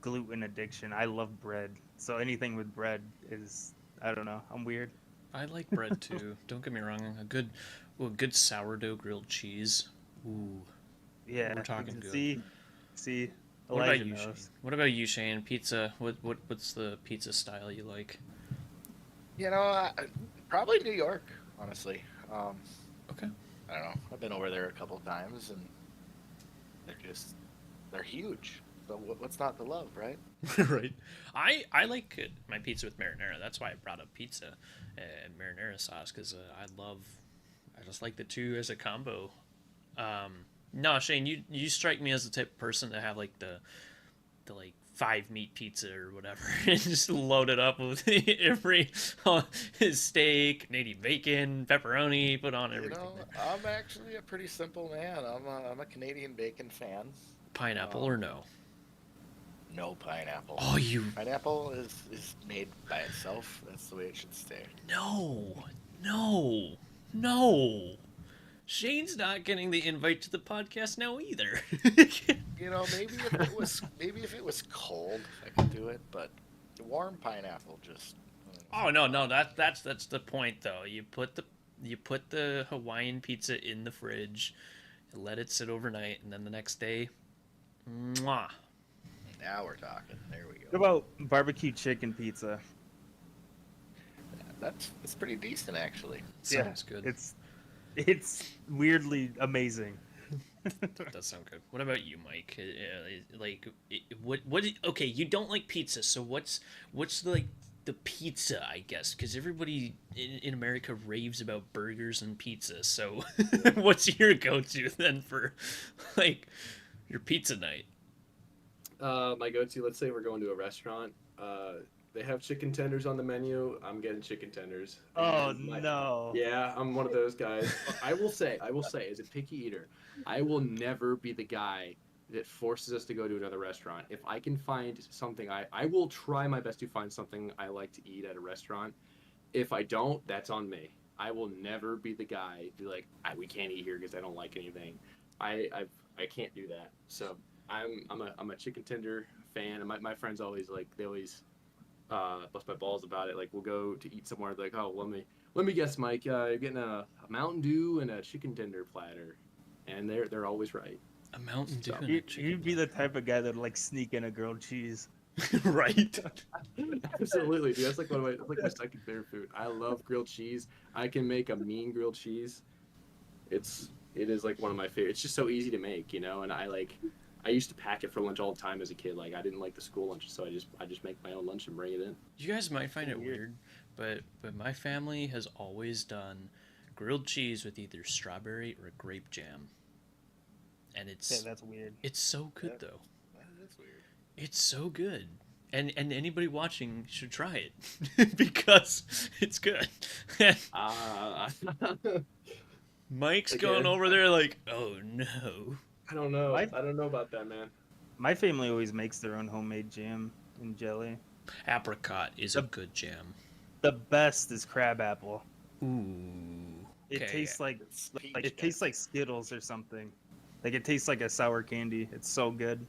gluten addiction. I love bread, so anything with bread is, I don't know, I'm weird. I like bread too. Don't get me wrong. A good sourdough grilled cheese. Ooh. Yeah, We're talking good. See. What about Elijah you, knows. Shane? What about you, Shane? Pizza. What's the pizza style you like? You know, probably New York, honestly. Okay. I don't know. I've been over there a couple of times, and they're huge. So what's not to love, right? Right. I like my pizza with marinara. That's why I brought up pizza and marinara sauce, because I just like the two as a combo. No, Shane, you strike me as the type of person to have like the like 5 meat pizza or whatever, and just load it up with every steak, Canadian bacon, pepperoni, put on everything. You know, I'm actually a pretty simple man. I'm a Canadian bacon fan. Pineapple or no? No pineapple. Oh, Pineapple is made by itself. That's the way it should stay. No. Shane's not getting the invite to the podcast now either. You know, maybe if it was cold, I could do it, but warm pineapple just. Oh no, that's the point though. You put the Hawaiian pizza in the fridge, let it sit overnight, and then the next day, mwah. Now we're talking. There we go. What about barbecue chicken pizza? That's pretty decent, actually. Sounds good. It's weirdly amazing. That does sound good. What about you, Mike? What? Okay, you don't like pizza, so what's the pizza, I guess? Because everybody in America raves about burgers and pizza. So, what's your go-to then for like your pizza night? My go-to, let's say we're going to a restaurant. They have chicken tenders on the menu. I'm getting chicken tenders. Oh, no. Yeah, I'm one of those guys. I will say, as a picky eater, I will never be the guy that forces us to go to another restaurant. If I can find something, I will try my best to find something I like to eat at a restaurant. If I don't, that's on me. I will never be the guy to be like, we can't eat here because I don't like anything. I can't do that. So I'm a chicken tender fan, and my friends always bust my balls about it. Like, we'll go to eat somewhere, like, oh, let me guess, Mike, you're getting a Mountain Dew and a chicken tender platter, and they're always right. A Mountain Dew. So, You'd be the type of guy that would like sneak in a grilled cheese. Right. Absolutely, dude. That's like my second favorite food. I love grilled cheese. I can make a mean grilled cheese. It is like one of my favorites. It's just so easy to make, you know. And I used to pack it for lunch all the time as a kid. Like, I didn't like the school lunch, so I just make my own lunch and bring it in. You guys might find it weird, but my family has always done grilled cheese with either strawberry or grape jam. And that's weird. It's so good though. That's weird. It's so good. And anybody watching should try it because it's good. Again. Mike's going over there like, "Oh no." I don't know. I don't know about that, man. My family always makes their own homemade jam and jelly. Apricot is a The- good jam. The best is crabapple. Ooh. It Okay. tastes like It's peach it tastes candy. like Skittles or something. Like it tastes like a sour candy. It's so good.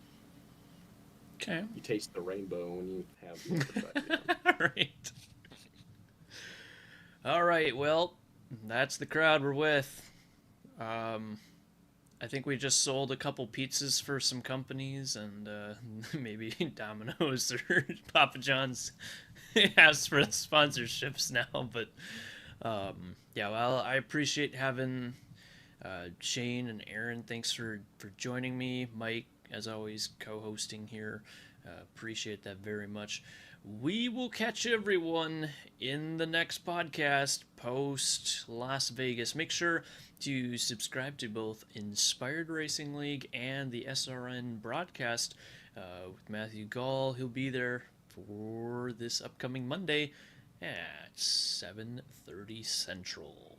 Okay. You taste the rainbow when you have the apricot jam. All right. All right. Well, that's the crowd we're with. I think we just sold a couple pizzas for some companies, and maybe Domino's or Papa John's asks for the sponsorships now. But yeah, well, I appreciate having Shane and Aaron. Thanks for joining me. Mike, as always, co-hosting here. Appreciate that very much. We will catch everyone in the next podcast post Las Vegas. Make sure to subscribe to both Inspired Racing League and the SRN broadcast with Matthew Gall. He'll be there for this upcoming Monday at 7:30 Central.